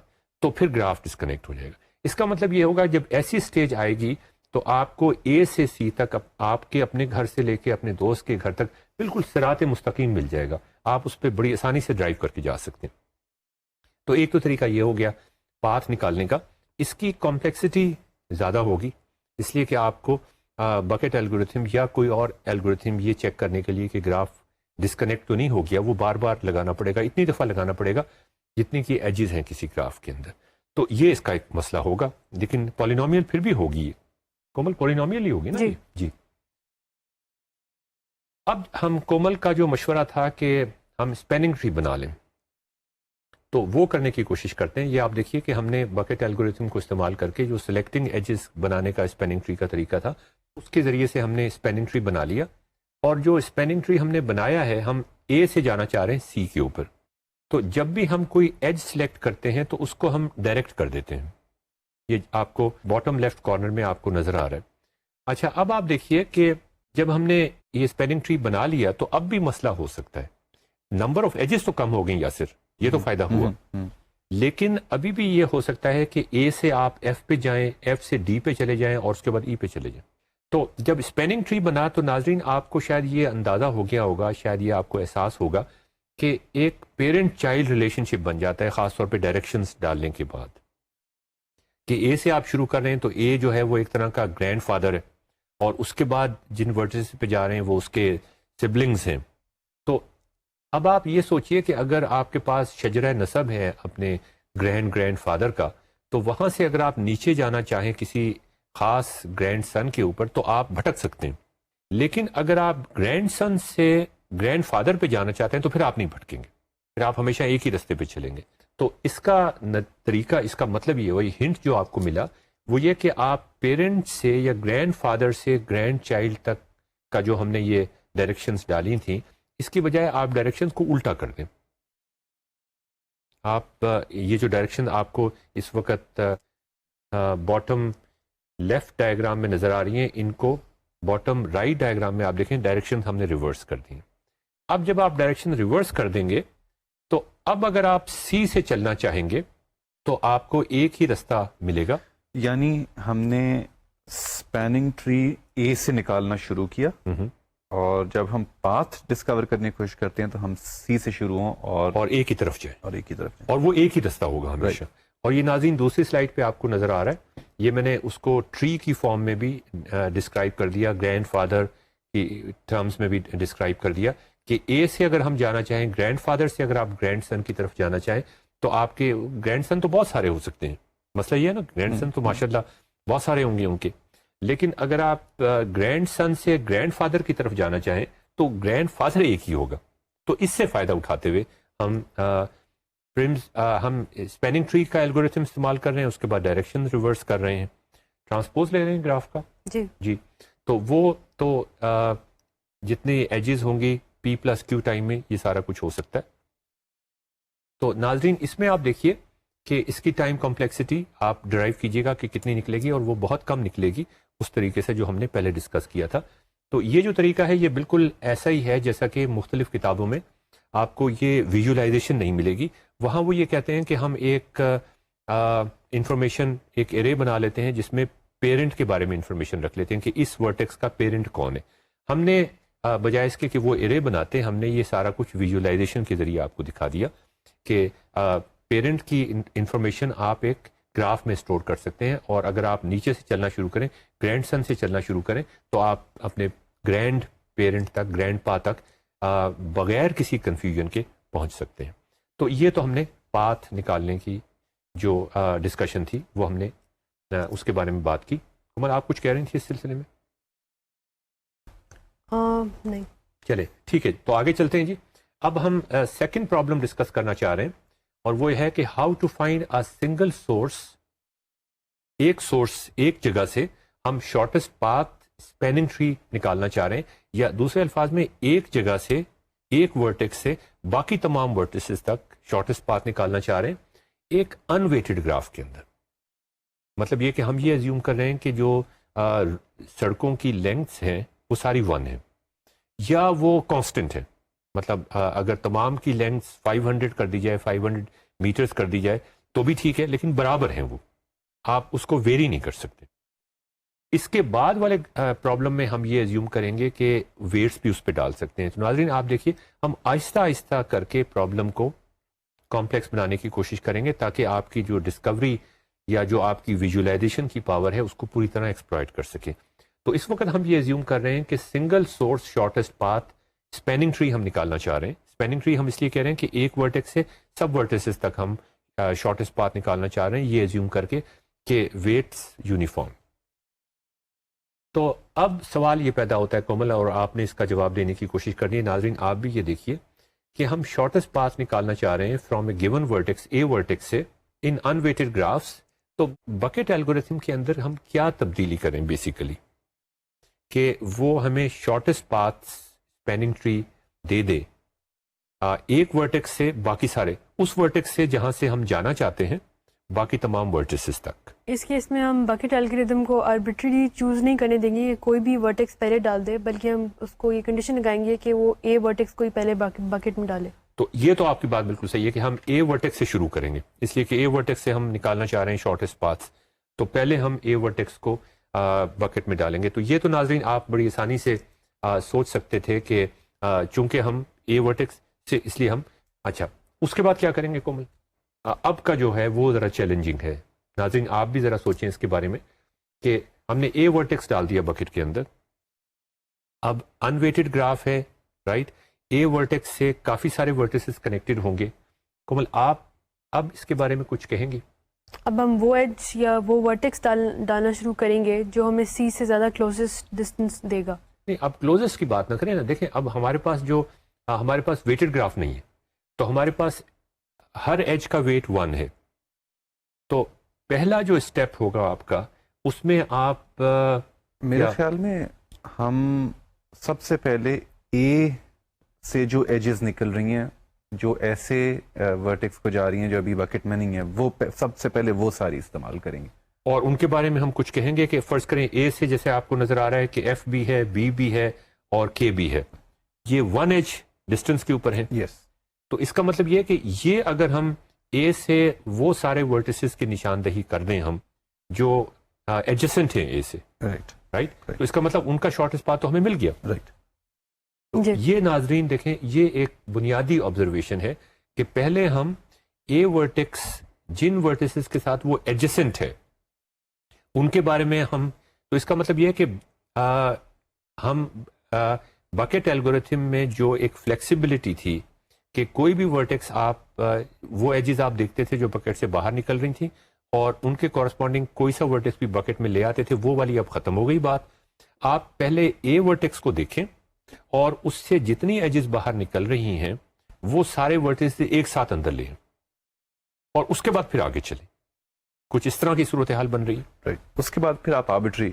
تو پھر گراف ڈسکنیکٹ ہو جائے گا. اس کا مطلب یہ ہوگا جب ایسی سٹیج آئے گی تو آپ کو اے سے سی تک آپ کے اپنے گھر سے لے کے اپنے دوست کے گھر تک بالکل صراط مستقیم مل جائے گا. آپ اس پہ بڑی آسانی سے ڈرائیو کر کے جا سکتے ہیں. تو ایک تو طریقہ یہ ہو گیا پاتھ نکالنے کا. اس کی کمپلیکسٹی زیادہ ہوگی اس لیے کہ آپ کو بکٹ الگورتھم یا کوئی اور الگورتھم یہ چیک کرنے کے لیے کہ گراف ڈسکنیکٹ تو نہیں ہو گیا وہ بار بار لگانا پڑے گا, اتنی دفعہ لگانا پڑے گا جتنی کی ایجز ہیں کسی گراف کے اندر. تو یہ اس کا ایک مسئلہ ہوگا. لیکن پالینومیل پھر بھی ہوگی, کومل پالینومیل ہی ہوگی نا. جی اب ہم کومل کا جو مشورہ تھا کہ ہم اسپیننگ ٹری بنا لیں, تو وہ کرنے کی کوشش کرتے ہیں. یہ آپ دیکھیے کہ ہم نے بکٹ الگوریتھم کو استعمال کر کے جو سلیکٹنگ ایجز بنانے کا اسپیننگ ٹری کا طریقہ تھا اس کے ذریعے سے ہم نے اسپیننگ ٹری بنا لیا, اور جو اسپیننگ ٹری ہم نے بنایا ہے ہم اے سے جانا چاہ رہے ہیں سی کے اوپر. تو جب بھی ہم کوئی ایج سلیکٹ کرتے ہیں تو اس کو ہم ڈائریکٹ کر دیتے ہیں. یہ آپ کو باٹم لیفٹ کارنر میں آپ کو نظر آ رہا ہے. اچھا, اب آپ دیکھیے کہ جب ہم نے یہ اسپیننگ ٹری بنا لیا تو اب بھی مسئلہ ہو سکتا ہے. نمبر آف ایجز تو کم ہو گئی یاسر, یہ تو فائدہ ہوا, لیکن ابھی بھی یہ ہو سکتا ہے کہ اے سے آپ ایف پہ جائیں, ایف سے ڈی پہ چلے جائیں اور اس کے بعد ای پہ چلے جائیں. تو جب اسپیننگ ٹری بنا تو ناظرین آپ کو شاید یہ اندازہ ہو گیا ہوگا, شاید یہ آپ کو احساس ہوگا کہ ایک پیرنٹ چائلڈ ریلیشن شپ بن جاتا ہے, خاص طور پہ ڈائریکشنز ڈالنے کے بعد. کہ اے سے آپ شروع کر رہے ہیں تو اے جو ہے وہ ایک طرح کا گرینڈ فادر ہے, اور اس کے بعد جن ورٹیسز پہ جا رہے ہیں وہ اس کے سبلنگز ہیں. تو اب آپ یہ سوچئے کہ اگر آپ کے پاس شجرہ نسب ہے اپنے گرینڈ فادر کا, تو وہاں سے اگر آپ نیچے جانا چاہیں کسی خاص گرینڈ سن کے اوپر تو آپ بھٹک سکتے ہیں. لیکن اگر آپ گرینڈ سن سے گرینڈ فادر پہ جانا چاہتے ہیں تو پھر آپ نہیں بھٹکیں گے, پھر آپ ہمیشہ ایک ہی رستے پہ چلیں گے. تو اس کا طریقہ, اس کا مطلب یہ وہی ہنٹ جو آپ کو ملا وہ یہ کہ آپ پیرنٹ سے یا گرینڈ فادر سے گرینڈ چائلڈ تک کا جو ہم نے یہ ڈائریکشنز ڈالی تھیں, اس کی بجائے آپ ڈائریکشنز کو الٹا کر دیں. آپ یہ جو ڈائریکشن آپ کو اس وقت باٹم لیفٹ ڈائیگرام میں نظر آ رہی ہیں, ان کو باٹم رائٹ ڈائیگرام میں آپ دیکھیں ڈائریکشن ہم نے ریورس کر دی ہیں. اب جب آپ ڈائریکشن ریورس کر دیں گے تو اب اگر آپ سی سے چلنا چاہیں گے تو آپ کو ایک ہی رستہ ملے گا. یعنی ہم نے اسپیننگ ٹری اے سے نکالنا شروع کیا, اور جب ہم پاتھ ڈسکور کرنے کی کوشش کرتے ہیں تو ہم سی سے شروع ہوں اور اے کی طرف جائیں, اور ایک کی طرف, اور وہ ایک ہی رستہ ہوگا ہمیشہ. اور یہ ناظرین دوسری سلائڈ پہ آپ کو نظر آ رہا ہے, یہ میں نے اس کو ٹری کی فارم میں بھی ڈسکرائب کر دیا, گرینڈ فادر کی ٹرمز میں بھی ڈسکرائب کر دیا کہ اے سے اگر ہم جانا چاہیں, گرینڈ فادر سے اگر آپ گرینڈ سن کی طرف جانا چاہیں تو آپ کے گرینڈ سن تو بہت سارے ہو سکتے ہیں. مسئلہ یہ ہے نا, گرینڈ سن تو ماشاءاللہ بہت سارے ہوں گے ان کے, لیکن اگر آپ گرینڈ سن سے گرینڈ فادر کی طرف جانا چاہیں تو گرینڈ فادر ایک ہی ہوگا. تو اس سے فائدہ اٹھاتے ہوئے ہم اسپیننگ ٹری کا الگوریتھم استعمال کر رہے ہیں, اس کے بعد ڈائریکشن ریورس کر رہے ہیں. ٹرانسپوز لے رہے ہیں گراف کا, جی تو وہ تو جتنی ایجز ہوں گی پی پلس کیو ٹائم میں یہ سارا کچھ ہو سکتا ہے. تو ناظرین اس میں آپ دیکھیے کہ اس کی ٹائم کمپلیکسٹی آپ ڈرائیو کیجیے گا کہ کتنی نکلے گی, اور وہ بہت کم نکلے گی اس طریقے سے جو ہم نے پہلے ڈسکس کیا تھا. تو یہ جو طریقہ ہے یہ بالکل ایسا ہی ہے جیسا کہ مختلف کتابوں میں آپ کو یہ ویژولائزیشن نہیں ملے گی. وہاں وہ یہ کہتے ہیں کہ ہم ایک انفارمیشن ایک ارے بنا لیتے ہیں جس میں پیرنٹ کے بارے میں انفارمیشن رکھ لیتے ہیں کہ اس ورٹیکس کا پیرنٹ کون ہے. ہم نے بجائے اس کے کہ وہ ارے بناتے ہیں, ہم نے یہ سارا کچھ ویژولائزیشن کے ذریعے آپ کو دکھا دیا کہ پیرنٹ کی انفارمیشن آپ ایک گراف میں اسٹور کر سکتے ہیں, اور اگر آپ نیچے سے چلنا شروع کریں, گرینڈ سن سے چلنا شروع کریں, تو آپ اپنے گرینڈ پیرنٹ تک, گرینڈ پا تک بغیر کسی کنفیوژن کے پہنچ سکتے ہیں. تو یہ تو ہم نے پاتھ نکالنے کی جو ڈسکشن تھی وہ ہم نے اس کے بارے میں بات کی. عمر آپ کچھ کہہ رہی تھی اس سلسلے میں؟ نہیں. چلے ٹھیک ہے, تو آگے چلتے ہیں جی. اب ہم سیکنڈ پرابلم ڈسکس کرنا چاہ رہے ہیں, اور وہ ہے کہ how to find a single source. ایک سورس, ایک جگہ سے ہم شارٹیسٹ پاتھ اسپیننگ ٹری نکالنا چاہ رہے ہیں, یا دوسرے الفاظ میں ایک جگہ سے, ایک ورٹیکس سے باقی تمام ورٹیسز تک شارٹیسٹ پاتھ نکالنا چاہ رہے ہیں ایک ان ویٹڈ گراف کے اندر. مطلب یہ کہ ہم یہ ایزیوم کر رہے ہیں کہ جو سڑکوں کی لینگتھس ہیں وہ ساری 1 ہیں, یا وہ کانسٹنٹ ہے. مطلب اگر تمام کی لینگتھ 500 کر دی جائے, 500 میٹرز کر دی جائے تو بھی ٹھیک ہے, لیکن برابر ہیں وہ, آپ اس کو ویری نہیں کر سکتے. اس کے بعد والے پرابلم میں ہم یہ ایزیوم کریں گے کہ ویٹس بھی اس پہ ڈال سکتے ہیں. تو ناظرین آپ دیکھیے ہم آہستہ آہستہ کر کے پرابلم کو کمپلیکس بنانے کی کوشش کریں گے تاکہ آپ کی جو ڈسکوری یا جو آپ کی ویژولائزیشن کی پاور ہے اس کو پوری طرح ایکسپلائٹ کر سکیں. تو اس وقت ہم یہ ایزیوم کر رہے ہیں کہ single source shortest path spanning tree ہم نکالنا چاہ رہے ہیں. اسپیننگ ٹری ہم اس لیے کہہ رہے ہیں کہ ایک ورٹیکس سے سب ورٹیسز تک ہم شارٹیسٹ پاتھ نکالنا چاہ رہے ہیں, یہ ایزیوم کر کے کہ ویٹس یونیفارم. تو اب سوال یہ پیدا ہوتا ہے کومل, اور آپ نے اس کا جواب دینے کی کوشش کرنی ہے. ناظرین آپ بھی یہ دیکھیے کہ ہم شارٹیسٹ پاس نکالنا چاہ رہے ہیں from a given vertex a vertex سے ان انویٹڈ گرافس. تو بکٹ الگورتھم کے اندر ہم کیا تبدیلی کریں بیسیکلی کہ وہ ہمیں شارٹیسٹ پاتھ اسپیننگ ٹری دے دے ایک ورٹیکس سے باقی سارے اس ورٹیکس سے جہاں سے ہم جانا چاہتے ہیں باقی تمام ورٹیسز تک. اس کیس میں ہم بکٹ الگوریتھم کو آربیٹریلی چوز نہیں کرنے دیں گے کہ کوئی بھی ورٹیکس پہلے ڈال دے، بلکہ ہم اس کو یہ کنڈیشن لگائیں گے کہ وہ اے ورٹیکس کو ہی پہلے بکٹ میں ڈالے. تو یہ تو آپ کی بات بالکل صحیح ہے کہ ہم اے ورٹیکس سے شروع کریں گے، اس لیے کہ اے ورٹیکس سے ہم نکالنا چاہ رہے ہیں شارٹیسٹ پاتھس، تو پہلے ہم اے ورٹیکس کو بکٹ میں ڈالیں گے. تو یہ تو ناظرین آپ بڑی آسانی سے سوچ سکتے تھے کہ چونکہ ہم اے ورٹیکس سے اس لیے ہم اچھا اس کے بعد کیا کریں گے کومل؟ اب کا جو ہے وہ ذرا چیلنجنگ ہے. ناظرین آپ بھی ذرا سوچیں اس کے بارے میں کہ ہم نے اے ورٹیکس ڈال دیا بکٹ کے اندر، اب انویٹڈ گراف ہے رائٹ، اے ورٹیکس سے کافی سارے ورٹیسز کنیکٹڈ ہوں گے. کومل آپ اب اس کے بارے میں کچھ کہیں گے؟ اب ہم وہ ایج یا وہ ورٹیکس ڈالنا شروع کریں گے جو ہمیں سی سے زیادہ کلوزسٹ ڈسٹینس دے گا. نہیں اب کلوزسٹ کی بات نہ کریں نا، دیکھیں اب ہمارے پاس جو ہمارے پاس ویٹڈ گراف نہیں ہے تو ہمارے پاس ہر ایج کا ویٹ 1 ہے. تو پہلا جو اسٹیپ ہوگا آپ کا اس میں آپ میرے خیال میں ہم سب سے پہلے اے سے جو ایجز نکل رہی ہیں جو ایسے ورٹیکس کو جا رہی ہیں جو ابھی بکٹ میں نہیں ہے، وہ سب سے پہلے وہ ساری استعمال کریں گے. اور ان کے بارے میں ہم کچھ کہیں گے کہ فرض کریں اے سے جیسے آپ کو نظر آ رہا ہے کہ ایف بھی ہے، بی بھی ہے اور کے بھی ہے، یہ 1 ایج ڈسٹینس کے اوپر ہے. یس تو اس کا مطلب یہ کہ یہ اگر ہم اے سے وہ سارے ورٹیسز کی نشاندہی کر دیں ہم جو ایڈجسنٹ ہیں اے سے رائٹ، تو اس کا مطلب ان کا شارٹیسٹ پاتھ تو ہمیں مل گیا رائٹ. تو یہ ناظرین دیکھیں یہ ایک بنیادی آبزرویشن ہے کہ پہلے ہم اے ورٹیکس جن ورٹیسز کے ساتھ وہ ایڈجسنٹ ہے ان کے بارے میں ہم، تو اس کا مطلب یہ ہے کہ ہم بکٹ الگورتھم میں جو ایک فلیکسیبلٹی تھی کہ کوئی بھی ورٹیکس آپ وہ ایجز آپ دیکھتے تھے جو بکٹ سے باہر نکل رہی تھیں اور ان کے کورسپونڈنگ کوئی سا ورٹیکس بھی بکٹ میں لے آتے تھے، وہ والی اب ختم ہو گئی بات. آپ پہلے اے ورٹیکس کو دیکھیں اور اس سے جتنی ایجز باہر نکل رہی ہیں وہ سارے ورٹیکس ایک ساتھ اندر لیں اور اس کے بعد پھر آگے چلیں. کچھ اس طرح کی صورتحال بن رہی ہے. اس کے بعد پھر آپ آربیٹری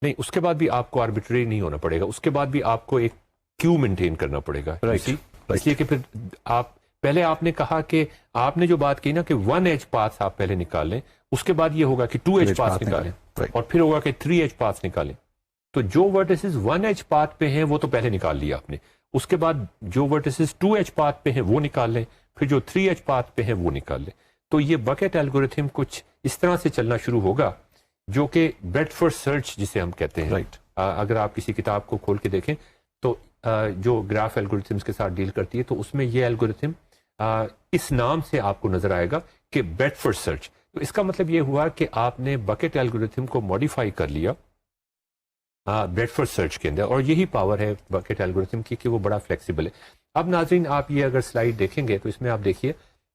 نہیں، اس کے بعد بھی آپ کو آربیٹری نہیں ہونا پڑے گا، اس کے بعد بھی آپ کو ایک کیو مینٹین کرنا پڑے گا. اس لیے کہ پھر آپ پہلے آپ نے کہا کہ آپ نے جو بات کی نا کہ 1 ایج پاتھ آپ پہلے نکال لیں، اس کے بعد یہ ہوگا کہ 2 ایج پاتھ نکالیں اور پھر ہوگا کہ 3 ایج پاتھ نکالیں. تو جو ورٹیسز 1 ایج پاتھ پہ ہیں وہ تو پہلے نکال لیا آپ نے، اس کے بعد جو ورٹیسز 2 ایج پاتھ پہ ہیں وہ نکال لیں، پھر جو 3 ایج پاتھ پہ ہیں وہ نکال لیں. تو یہ بکٹ الگورتھم کچھ اس طرح سے چلنا شروع ہوگا جو کہ بریڈ فرسٹ سرچ جسے ہم کہتے ہیں. اگر آپ کسی کتاب کو کھول کے دیکھیں تو جو گراف الگورتھمس کے ساتھ ڈیل کرتی ہے تو اس میں یہ الگورتھم اس نام سے آپ کو نظر آئے گا کہ بریڈ فرسٹ سرچ. تو اس کا مطلب یہ ہوا کہ آپ نے بکٹ الگورتھم کو ماڈیفائی کر لیا بریڈ فرسٹ سرچ کے اندر، اور یہی پاور ہے بکٹ الگورتھم کی کہ وہ بڑا فلیکسیبل ہے. اب ناظرین آپ یہ اگر سلائیڈ دیکھیں گے تو اس میں آپ دیکھیے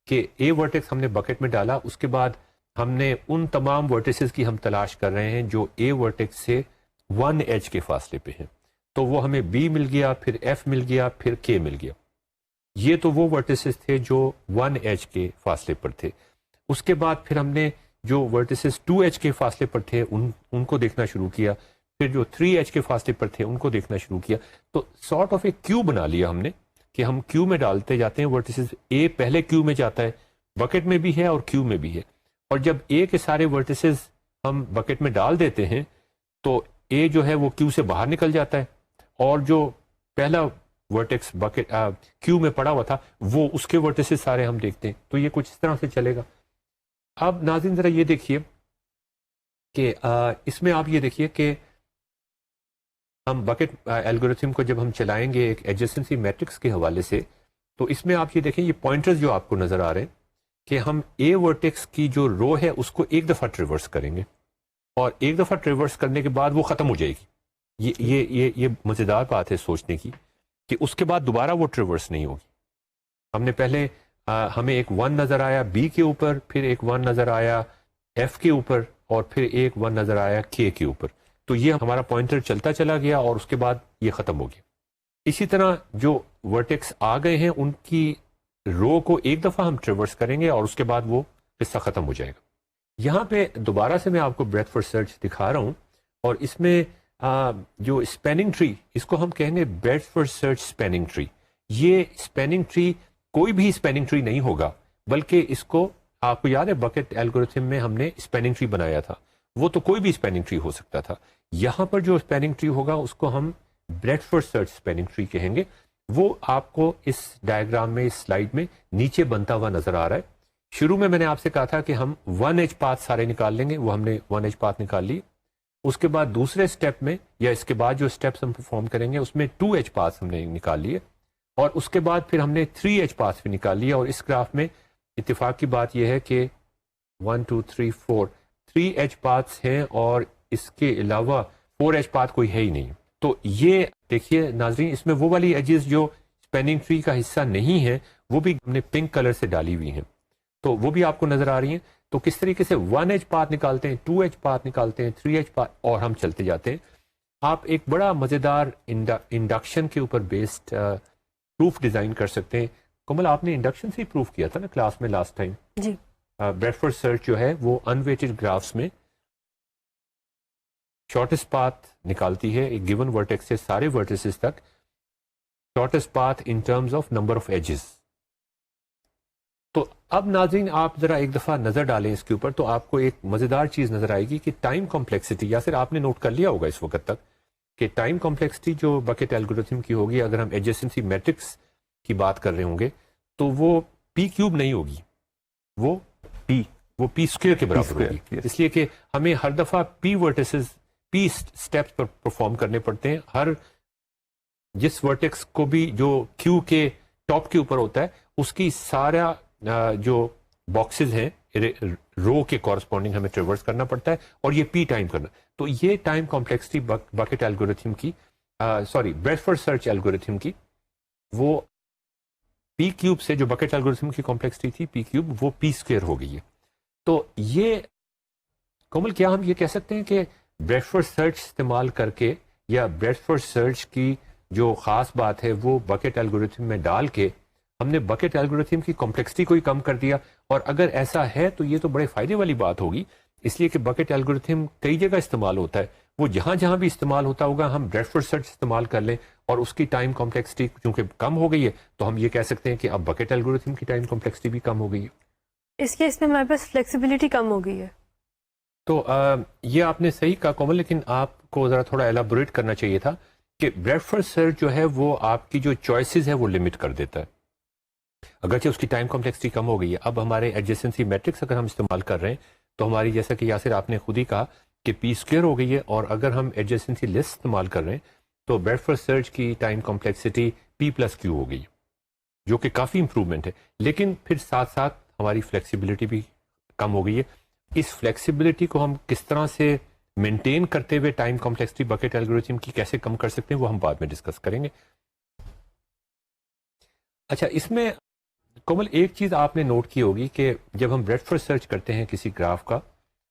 کہ اے ورٹیکس ہم نے بکٹ میں ڈالا، اس کے بعد ہم نے ان تمام ورٹیسز کی ہم تلاش کر رہے ہیں جو اے ورٹیکس سے 1 ایج کے فاصلے پہ ہیں. تو وہ ہمیں بی مل گیا، پھر ایف مل گیا، پھر کے مل گیا. یہ تو وہ ورٹیسز تھے جو 1 ایج کے فاصلے پر تھے. اس کے بعد پھر ہم نے جو ورٹیسز 2 ایج کے فاصلے پر تھے ان کو دیکھنا شروع کیا، پھر جو 3 ایج کے فاصلے پر تھے ان کو دیکھنا شروع کیا. تو سارٹ آف ایک کیو بنا لیا ہم نے کہ ہم کیو میں ڈالتے جاتے ہیں ورٹیسز. اے پہلے کیو میں جاتا ہے، بکٹ میں بھی ہے اور کیو میں بھی ہے، اور جب اے کے سارے ورٹیسز ہم بکٹ میں ڈال دیتے ہیں تو اے جو ہے وہ کیو سے باہر نکل جاتا ہے اور جو پہلا ورٹیکس بکٹ کیو میں پڑا ہوا تھا وہ اس کے ورٹیسز سارے ہم دیکھتے ہیں. تو یہ کچھ اس طرح سے چلے گا. اب ناظرین ذرا یہ دیکھیے کہ اس میں آپ یہ دیکھیے کہ ہم بکٹ الگورتھم کو جب ہم چلائیں گے ایک ایڈجسنسی میٹرکس کے حوالے سے، تو اس میں آپ یہ دیکھیں یہ پوائنٹرز جو آپ کو نظر آ رہے ہیں کہ ہم اے ورٹیکس کی جو رو ہے اس کو ایک دفعہ ٹریورس کریں گے اور ایک دفعہ ٹریورس کرنے کے بعد وہ ختم ہو جائے گی. یہ مزیدار بات ہے سوچنے کی کہ اس کے بعد دوبارہ وہ ٹریورس نہیں ہوگی. ہم نے پہلے ہمیں ایک 1 نظر آیا بی کے اوپر، پھر ایک 1 نظر آیا ایف کے اوپر اور پھر ایک 1 نظر آیا کے اوپر. تو یہ ہمارا پوائنٹر چلتا چلا گیا اور اس کے بعد یہ ختم ہو گیا. اسی طرح جو ورٹیکس آ گئے ہیں ان کی رو کو ایک دفعہ ہم ٹریورس کریں گے اور اس کے بعد وہ قصہ ختم ہو جائے گا. یہاں پہ دوبارہ سے میں آپ کو بریتھ فرسٹ سرچ دکھا رہا ہوں اور اس میں جو اسپیننگ ٹری اس کو ہم کہیں گے breadth first search spanning tree. یہ اسپیننگ ٹری کوئی بھی اسپیننگ ٹری نہیں ہوگا بلکہ اس کو آپ کو یاد ہے بکٹ الگورتھم میں ہم نے اسپیننگ ٹری بنایا تھا, وہ تو کوئی بھی اسپیننگ ٹری ہو سکتا تھا. یہاں پر جو اسپیننگ ٹری ہوگا اس کو ہم breadth first search spanning tree کہیں گے. وہ آپ کو اس ڈائیگرام میں اس سلائیڈ میں نیچے بنتا ہوا نظر آ رہا ہے. شروع میں نے آپ سے کہا تھا کہ ہم 1 ایج پاتھ سارے نکال لیں گے, وہ ہم نے 1 ایج پاتھ نکال لی. اس کے بعد دوسرے اسٹیپ میں یا اس کے بعد جو اسٹیپس ہم پرفارم کریں گے اس میں 2 ایج پاتھ ہم نے نکال لیے اور اس کے بعد پھر ہم نے 3 ایج پاتھ بھی نکال لیا. اور اس گراف میں اتفاق کی بات یہ ہے کہ 1 2 3 4 3 ایج پاتھس ہیں اور اس کے علاوہ 4 ایج پاتھ کوئی ہے ہی نہیں. تو یہ دیکھیے ناظرین, اس میں وہ والی ایجز جو اسپیننگ ٹری کا حصہ نہیں ہے وہ بھی ہم نے پنک کلر سے ڈالی ہوئی ہیں, تو وہ بھی آپ کو نظر آ رہی ہیں. تو کس طریقے سے 1 ایج پاتھ نکالتے ہیں, 2 ایج پاتھ نکالتے ہیں, 3 ایج پاتھ اور ہم چلتے جاتے ہیں. آپ ایک بڑا مزیدار انڈکشن کے اوپر بیسڈ پروف ڈیزائن کر سکتے ہیں. کمل آپ نے انڈکشن سے ہی پروف کیا تھا نا کلاس میں لاسٹ ٹائم. جی بریتھ فرسٹ سرچ جو ہے وہ انویٹڈ گرافس میں شارٹیسٹ پاتھ نکالتی ہے ایک گیون ورٹیکس سے سارے ورٹیسز تک, shortest path in terms of number of edges. تو اب ناظرین آپ ذرا ایک دفعہ نظر ڈالیں اس کے اوپر تو آپ کو ایک مزیدار چیز نظر آئے گی کہ ٹائم کمپلیکسٹی, یا پھر آپ نے نوٹ کر لیا ہوگا اس وقت تک کہ ٹائم کمپلیکسٹی جو بکٹ الگورتھم کی ہوگی, اگر ہم ایڈجسنسی میٹرکس کی بات کر رہے ہوں گے تو وہ پی کیوب نہیں ہوگی, وہ پی اسکوئر کے برابر ہوگی. اس لیے کہ ہمیں ہر دفعہ پی ورٹیسز پی اسٹیپس پر پرفارم کرنے پڑتے ہیں. ہر جس ورٹیکس کو بھی جو کیو کے ٹاپ کے اوپر ہوتا ہے اس کی سارا جو باکسز ہیں رو کے کورسپونڈنگ ہمیں ٹریورس کرنا پڑتا ہے اور یہ پی ٹائم کرنا. تو یہ ٹائم کمپلیکسٹی بکٹ الگورتھم کی بریتھ فرسٹ سرچ الگورتھم کی وہ پی کیوب سے جو بکٹ الگورتھم کی کمپلیکسٹی تھی پی کیوب وہ پی اسکوئر ہو گئی ہے. تو یہ کومل کیا ہم یہ کہہ سکتے ہیں کہ بریتھ فرسٹ سرچ استعمال کر کے یا بریتھ فرسٹ سرچ کی جو خاص بات ہے وہ بکٹ الگورتھم میں ڈال کے ہم نے بکٹ الگورتھم کی کمپلیکسٹی کو ہی کم کر دیا؟ اور اگر ایسا ہے تو یہ تو بڑے فائدے والی بات ہوگی, اس لیے کہ بکٹ الگورتھم کئی جگہ استعمال ہوتا ہے. وہ جہاں جہاں بھی استعمال ہوتا ہوگا ہم بریتھ فرسٹ سرچ استعمال کر لیں اور اس کی ٹائم کمپلیکسٹی چونکہ کم ہو گئی ہے تو ہم یہ کہہ سکتے ہیں کہ اب بکٹ الگورتھم کی ٹائم کمپلیکسٹی بھی کم ہو گئی ہے. اس کیس میں ہمارے پاس فلیکسیبلٹی کم ہو گئی ہے. تو یہ آپ نے صحیح کہا کومل, لیکن آپ کو ذرا تھوڑا ایلابوریٹ کرنا چاہیے تھا کہ بریتھ فرسٹ سرچ جو ہے وہ آپ کی جو چوائسیز ہے وہ لمٹ کر دیتا ہے, اگرچہ اس کی ٹائم کمپلیکسٹی کم ہو گئی ہے. اب ہمارے ایڈجسنسی میٹرکس اگر ہم استعمال کر رہے ہیں تو ہماری جیسا کہ یاسر آپ نے خود ہی کہا کہ پی اسکوئر ہو گئی ہے, اور اگر ہم ایڈجسنسی لسٹ استعمال کر رہے ہیں تو بریتھ فرسٹ سرچ کی ٹائم کمپلیکسٹی پی پلس کیو ہو گئی, جو کہ کافی امپروومنٹ ہے. لیکن پھر ساتھ ساتھ ہماری فلیکسیبلٹی بھی کم ہو گئی ہے. اس فلیکسیبلٹی کو ہم کس طرح سے مینٹین کرتے ہوئے ٹائم کمپلیکسٹی بکٹ الگورتھم کی کیسے کم کر سکتے ہیں وہ ہم بعد میں ڈسکس کریں گے. اچھا, اس میں کومل ایک چیز آپ نے نوٹ کی ہوگی کہ جب ہم بریتھ فرسٹ سرچ کرتے ہیں کسی گراف کا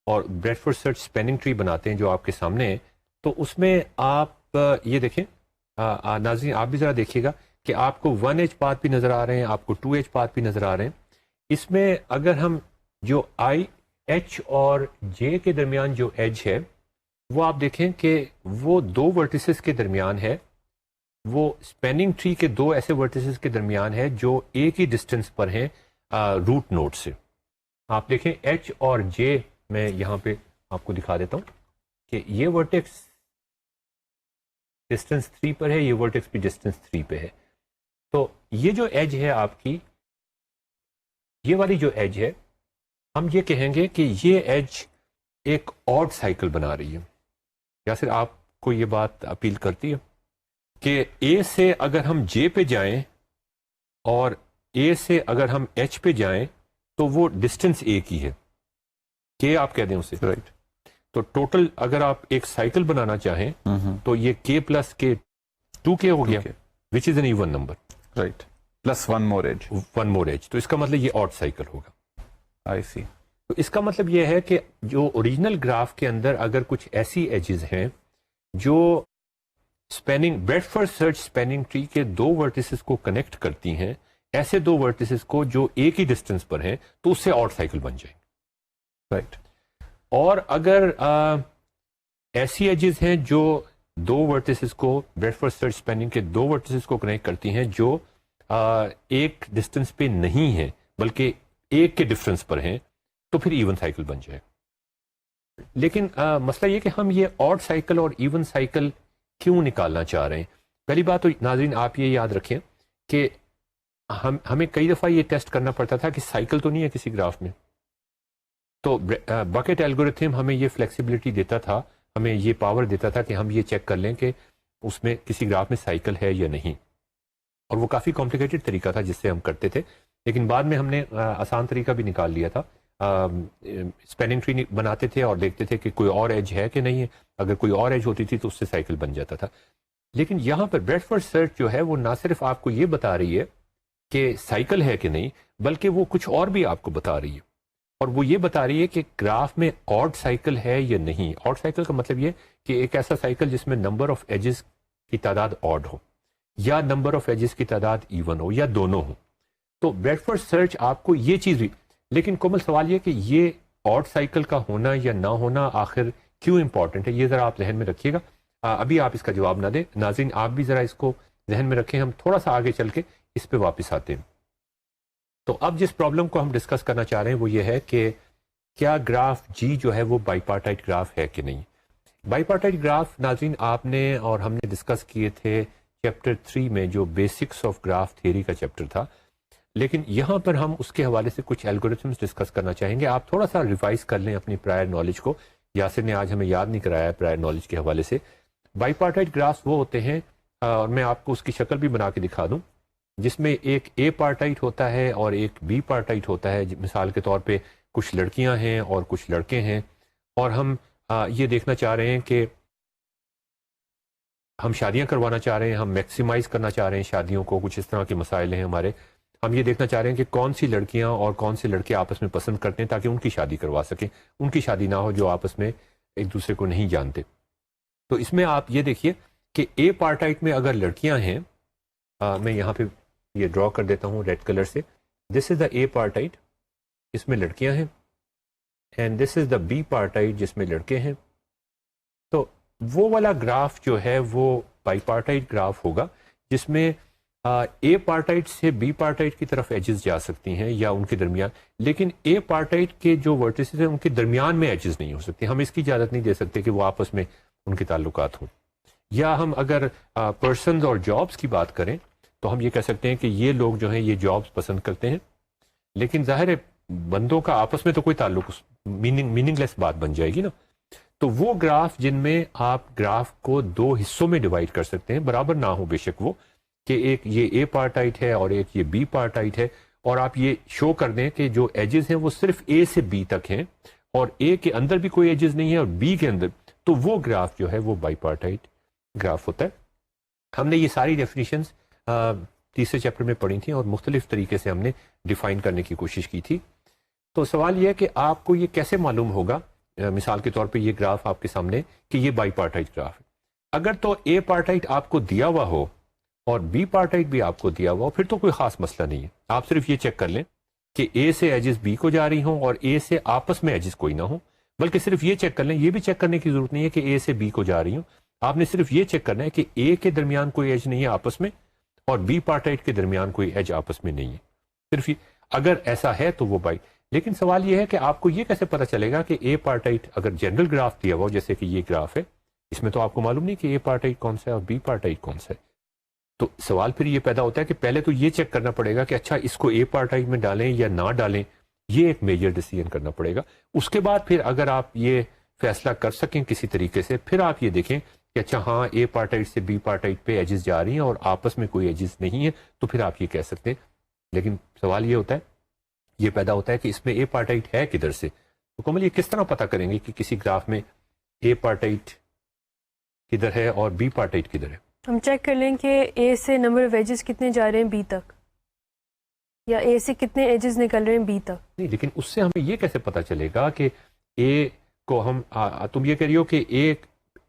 اور breadth first search spanning tree بناتے ہیں جو آپ کے سامنے ہے, تو اس میں آپ یہ دیکھیں ناظرین آپ بھی ذرا دیکھیے گا کہ آپ کو 1 ایج پاتھ بھی نظر آ رہے ہیں, آپ کو 2 ایج پاتھ بھی نظر آ رہے ہیں. اس میں اگر ہم جو آئی ایچ اور جے کے درمیان جو ایج ہے وہ آپ دیکھیں کہ وہ 2 ورٹیسز کے درمیان ہے, وہ اسپیننگ ٹری کے 2 ایسے ورٹیسز کے درمیان ہے جو ایک ہی ڈسٹینس پر ہیں روٹ نوڈ سے. آپ دیکھیں ایچ اور جے, میں یہاں پہ آپ کو دکھا دیتا ہوں کہ یہ ورٹیکس ڈسٹینس 3 پر ہے, یہ ورٹیکس بھی ڈسٹینس 3 پہ ہے. تو یہ جو ایج ہے آپ کی, یہ والی جو ایج ہے, ہم یہ کہیں گے کہ یہ ایج ایک آڈ سائیکل بنا رہی ہے. یا پھر آپ کو یہ بات اپیل کرتی ہے کہ اے سے اگر ہم جے پہ جائیں اور اے سے اگر ہم ایچ پہ جائیں تو وہ ڈسٹینس اے کی ہے, کہ آپ کہہ دیں اسے رائٹ. تو ٹوٹل اگر آپ ایک سائیکل بنانا چاہیں تو یہ کے پلس کے 2k ہو گیا, which is an even number, right, plus one more edge. تو اس کا مطلب یہ آڈ سائیکل ہوگا. آئی سی. تو اس کا مطلب یہ ہے کہ جو اوریجنل گراف کے اندر اگر کچھ ایسی ایجز ہیں جو spanning bread first search spanning tree کے 2 ورٹیسز کو کنیکٹ کرتی ہیں، ایسے 2 ورٹیسز کو جو ایک ہی ڈسٹینس پر ہیں، تو اس سے آڈ سائیکل بن جائیں گے، رائٹ. اور اگر ایسی ایجز ہیں جو 2 ورٹیسز کو بریڈ فرسٹ سرچ اسپیننگ کے 2 ورٹیسز کو کنیکٹ کرتی ہیں جو ایک ڈسٹینس پہ نہیں ہیں بلکہ ایک کے ڈفرنس پر ہیں، تو پھر ایون سائیکل بن جائے. لیکن مسئلہ یہ کہ ہم یہ آڈ سائیکل اور ایون سائیکل کیوں نکالنا چاہ رہے ہیں؟ پہلی بات تو ناظرین آپ یہ یاد رکھیں کہ ہمیں کئی دفعہ یہ ٹیسٹ کرنا پڑتا تھا کہ سائیکل تو نہیں ہے کسی گراف میں. تو بکٹ الگورتھم ہمیں یہ فلیکسیبلٹی دیتا تھا، ہمیں یہ پاور دیتا تھا کہ ہم یہ چیک کر لیں کہ اس میں کسی گراف میں سائیکل ہے یا نہیں. اور وہ کافی کمپلیکیٹڈ طریقہ تھا جس سے ہم کرتے تھے، لیکن بعد میں ہم نے آسان طریقہ بھی نکال لیا تھا. اسپیننگ ٹری بناتے تھے اور دیکھتے تھے کہ کوئی اور ایج ہے کہ نہیں ہے، اگر کوئی اور ایج ہوتی تھی تو اس سے سائیکل بن جاتا تھا. لیکن یہاں پر بریڈ فرسٹ سرچ جو ہے وہ نہ صرف آپ کو یہ بتا رہی ہے کہ سائیکل ہے کہ نہیں، بلکہ وہ کچھ اور بھی آپ کو بتا رہی ہے. اور وہ یہ بتا رہی ہے کہ گراف میں آڈ سائیکل ہے یا نہیں. آڈ سائیکل کا مطلب یہ کہ ایک ایسا سائیکل جس میں نمبر آف ایجز کی تعداد آڈ ہو، یا نمبر آف ایجز کی تعداد ایون ہو، یا دونوں ہو. تو بریڈ فرسٹ سرچ آپ کو یہ چیز بھی، لیکن کومل سوال یہ کہ یہ آڈ سائیکل کا ہونا یا نہ ہونا آخر کیوں امپورٹنٹ ہے، یہ ذرا آپ ذہن میں رکھیے گا. ابھی آپ اس کا جواب نہ دیں، ناظرین آپ بھی ذرا اس کو ذہن میں رکھیں، ہم تھوڑا سا آگے چل کے اس پہ واپس آتے ہیں. تو اب جس پرابلم کو ہم ڈسکس کرنا چاہ رہے ہیں وہ یہ ہے کہ کیا گراف جی جو ہے وہ بائی پارٹائٹ گراف ہے کہ نہیں. بائی پارٹائٹ گراف ناظرین آپ نے اور ہم نے ڈسکس کیے تھے چیپٹر 3 میں، جو بیسکس آف گراف تھیوری کا چیپٹر تھا. لیکن یہاں پر ہم اس کے حوالے سے کچھ الگورتھمس ڈسکس کرنا چاہیں گے. آپ تھوڑا سا ریوائز کر لیں اپنی پرائر نالج کو، یاسر نے آج ہمیں یاد نہیں کرایا ہے پرائر نالج کے حوالے سے. بائی پارٹائٹ گرافس وہ ہوتے ہیں، اور میں آپ کو اس کی شکل بھی بنا کے دکھا دوں، جس میں ایک اے پارٹائٹ ہوتا ہے اور ایک بی پارٹائٹ ہوتا ہے. مثال کے طور پہ کچھ لڑکیاں ہیں اور کچھ لڑکے ہیں، اور ہم یہ دیکھنا چاہ رہے ہیں کہ ہم شادیاں کروانا چاہ رہے ہیں، ہم میکسیمائز کرنا چاہ رہے ہیں شادیوں کو. کچھ اس طرح کے مسائل ہیں ہمارے. ہم یہ دیکھنا چاہ رہے ہیں کہ کون سی لڑکیاں اور کون سے لڑکے آپس میں پسند کرتے ہیں تاکہ ان کی شادی کروا سکیں، ان کی شادی نہ ہو جو آپس میں ایک دوسرے کو نہیں جانتے. تو اس میں آپ یہ دیکھیے کہ اے پارٹائٹ میں اگر لڑکیاں ہیں، میں یہاں پہ یہ ڈرا کر دیتا ہوں ریڈ کلر سے. دس از دا اے پارٹائٹ، اس میں لڑکیاں ہیں، and this is the bipartite جس میں لڑکے ہیں. تو وہ والا گراف جو ہے وہ بائی پارٹائٹ گراف ہوگا جس میں اے پارٹائٹ سے بی پارٹائٹ کی طرف ایجز جا سکتی ہیں یا ان کے درمیان، لیکن اے پارٹائٹ کے جو ورٹیسز ہیں ان کے درمیان میں ایجز نہیں ہو سکتی. ہم اس کی اجازت نہیں دے سکتے کہ وہ آپس میں ان کے تعلقات ہوں. یا ہم اگر پرسنز اور جابس کی بات کریں تو ہم یہ کہہ سکتے ہیں کہ یہ لوگ جو ہیں یہ جابس پسند کرتے ہیں، لیکن ظاہر ہے بندوں کا آپس میں تو کوئی تعلق، میننگ لیس بات بن جائے گی نا. تو وہ گراف جن میں آپ گراف کو 2 حصوں میں ڈیوائڈ کر سکتے ہیں، برابر نہ ہو بے شک وہ، کہ ایک یہ اے پارٹائٹ ہے اور ایک یہ بی پارٹائٹ ہے، اور آپ یہ شو کر دیں کہ جو ایجز ہیں وہ صرف اے سے بی تک ہیں اور اے کے اندر بھی کوئی ایجز نہیں ہے اور بی کے اندر، تو وہ گراف جو ہے وہ بائی پارٹائٹ گراف ہوتا ہے. ہم نے یہ ساری ڈیفینیشنز تیسرے چیپٹر میں پڑھی تھیں اور مختلف طریقے سے ہم نے ڈیفائن کرنے کی کوشش کی تھی. تو سوال یہ ہے کہ آپ کو یہ کیسے معلوم ہوگا، مثال کے طور پہ یہ گراف آپ کے سامنے کہ یہ بائی پارٹائٹ گراف ہے. اگر تو اے پارٹائٹ آپ کو دیا ہوا ہو اور بی پارٹائٹ بھی آپ کو دیا ہوا ہو، پھر تو کوئی خاص مسئلہ نہیں ہے. آپ صرف یہ چیک کر لیں کہ اے سے ایجز بی کو جا رہی ہوں اور اے سے آپس میں ایجز کوئی نہ ہو، بلکہ صرف یہ چیک کر لیں. یہ بھی چیک کرنے کی ضرورت نہیں ہے کہ اے سے بی کو جا رہی ہوں، آپ نے صرف یہ چیک کرنا ہے کہ اے کے درمیان کوئی ایج نہیں ہے آپس میں اور بی پارٹائٹ کے درمیان کوئی ایج آپس میں نہیں ہے. صرف اگر ایسا ہے تو وہ بائی. لیکن سوال یہ ہے کہ آپ کو یہ کیسے پتا چلے گا کہ اے پارٹائٹ اگر جنرل گراف دیا ہوا جیسے کہ یہ گراف ہے، اس میں تو آپ کو معلوم نہیں کہ اے پارٹائٹ کون سا ہے اور بی پارٹائٹ کون سا ہے. تو سوال پھر یہ پیدا ہوتا ہے کہ پہلے تو یہ چیک کرنا پڑے گا کہ اچھا اس کو اے پارٹائٹ میں ڈالیں یا نہ ڈالیں، یہ ایک میجر ڈیسیژن کرنا پڑے گا. اس کے بعد پھر اگر آپ یہ فیصلہ کر سکیں کسی طریقے سے، پھر آپ یہ دیکھیں کہ اچھا ہاں اے پارٹائٹ سے بی پارٹائٹ پہ ایجز جا رہی ہیں اور آپس میں کوئی ایجز نہیں ہے، تو پھر آپ یہ کہہ سکتے ہیں. لیکن سوال یہ ہوتا ہے، یہ پیدا ہوتا ہے کہ اس میں اے پارٹائٹ ہے کدھر سے. تو کومل یہ کس طرح پتہ کریں گے کہ کسی گراف میں اے پارٹائٹ کدھر ہے اور بی پارٹائٹ کدھر ہے؟ ہم چیک کر لیں کہ اے سے نمبر آف ایجز کتنے جا رہے ہیں بی تک، یا اے سے کتنے ایجز نکل رہے ہیں بی تک. نہیں، لیکن اس سے ہمیں یہ کیسے پتا چلے گا کہ اے کو ہم تم یہ کہہ رہی ہو کہ اے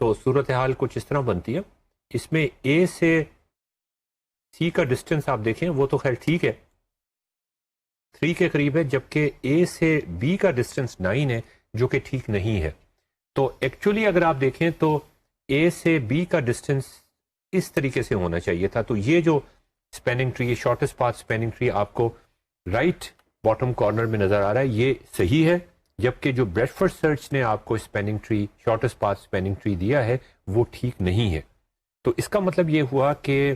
تو صورتحال کچھ اس طرح بنتی ہے، اس میں اے سے سی کا ڈسٹینس آپ دیکھیں وہ تو خیر ٹھیک ہے 3 کے قریب ہے، جبکہ اے سے بی کا ڈسٹینس 9 ہے جو کہ ٹھیک نہیں ہے. تو ایکچولی اگر آپ دیکھیں تو اے سے بی کا ڈسٹینس اس طریقے سے ہونا چاہیے تھا. تو یہ جو spanning tree, shortest path spanning tree آپ کو رائٹ باٹم کارنر میں نظر آ رہا ہے، یہ صحیح ہے، جبکہ جو بریڈفورڈ سرچ نے آپ کو spanning tree, shortest path spanning tree دیا ہے وہ ٹھیک نہیں ہے. تو اس کا مطلب یہ ہوا کہ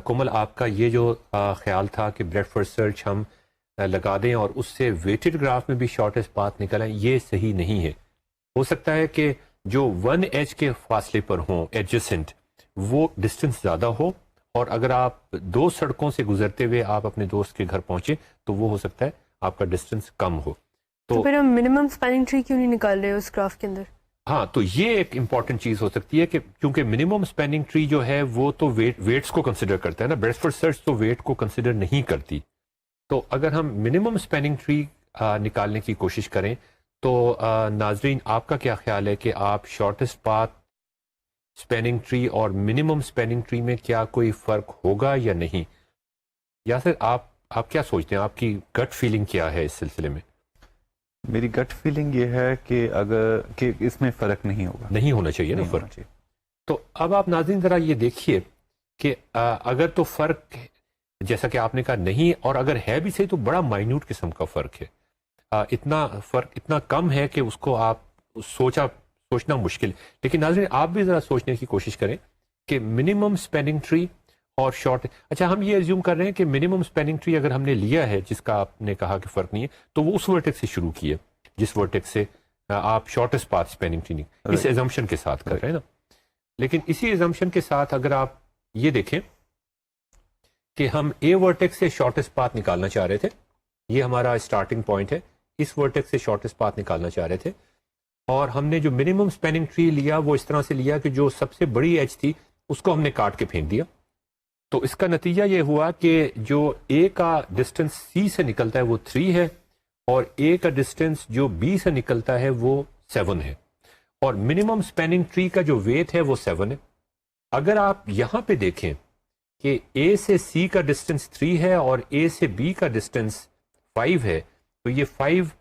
کومل آپ کا یہ جو خیال تھا کہ بریڈفورڈ سرچ ہم لگا دیں اور اس سے ویٹڈ گراف میں بھی شارٹیسٹ پاتھ نکلیں، یہ صحیح نہیں ہے. ہو سکتا ہے کہ جو 1 ایج کے فاصلے پر ہوں ایڈجسنٹ وہ ڈسٹینس زیادہ ہو، اور اگر آپ 2 سڑکوں سے گزرتے ہوئے آپ اپنے دوست کے گھر پہنچے تو وہ ہو سکتا ہے آپ کا ڈسٹینس کم ہو. تو پھر ہم منیمم اسپیننگ ٹری کیوں نہیں نکال رہے اس گراف کے اندر؟ ہاں، تو یہ ایک امپورٹنٹ چیز ہو سکتی ہے کہ کیونکہ منیمم اسپیننگ ٹری جو ہے وہ تو ویٹس کو کنسیڈر کرتا ہے نا، بریڈفورڈ سرچ تو ویٹ کو کنسیڈر نہیں کرتی. تو اگر ہم منیمم اسپیننگ ٹری نکالنے کی کوشش کریں تو ناظرین آپ کا کیا خیال ہے کہ آپ شارٹیسٹ پاتھ اسپیننگ ٹری اور منیمم اسپیننگ ٹری میں کیا کوئی فرق ہوگا یا نہیں؟ یا پھر آپ کیا سوچتے ہیں، آپ کی گٹ فیلنگ کیا ہے اس سلسلے میں؟ میری گٹ فیلنگ یہ ہے کہ اس میں فرق نہیں ہوگا، نہیں ہونا چاہیے نا فرق. تو اب آپ ناظرین ذرا یہ دیکھیے کہ اگر تو فرق جیسا کہ آپ نے کہا نہیں، اور اگر ہے بھی صحیح تو بڑا مائنیوٹ قسم کا فرق ہے. اتنا فرق اتنا کم ہے کہ اس کو آپ سوچنا مشکل. لیکن ناظرین آپ بھی ذرا سوچنے کی کوشش کریں کہ منیمم اسپیننگ ٹری اور شارٹ، اچھا ہم یہ ایزیوم کر رہے ہیں کہ منیمم اسپیننگ ٹری اگر ہم نے لیا ہے جس کا آپ نے کہا کہ فرق نہیں ہے، تو وہ اس ورٹیکس سے شروع کیے جس ورٹیکس سے آپ شارٹیسٹ پاتھ اسپیننگ ٹری نہیں، اس ایزمپشن کے ساتھ کر رہے ہیں نا. لیکن اسی ایزمپشن کے ساتھ اگر آپ یہ دیکھیں کہ ہم اے ورٹیکس سے شارٹیسٹ پاتھ نکالنا چاہ رہے تھے، یہ ہمارا اسٹارٹنگ پوائنٹ ہے، اس ورٹیکس سے شارٹیسٹ پاتھ نکالنا چاہ رہے تھے، اور ہم نے جو منیمم اسپیننگ ٹری لیا وہ اس طرح سے لیا کہ جو سب سے بڑی ایج تھی اس کو ہم نے کاٹ کے پھینک دیا. تو اس کا نتیجہ یہ ہوا کہ جو اے کا ڈسٹینس سی سے نکلتا ہے وہ 3 ہے، اور اے کا ڈسٹینس جو بی سے نکلتا ہے وہ 7 ہے، اور منیمم اسپیننگ ٹری کا جو ویٹ ہے وہ 7 ہے. اگر آپ یہاں پہ دیکھیں کہ اے سے سی کا ڈسٹینس 3 ہے اور اے سے بی کا ڈسٹینس 5 ہے، تو یہ 5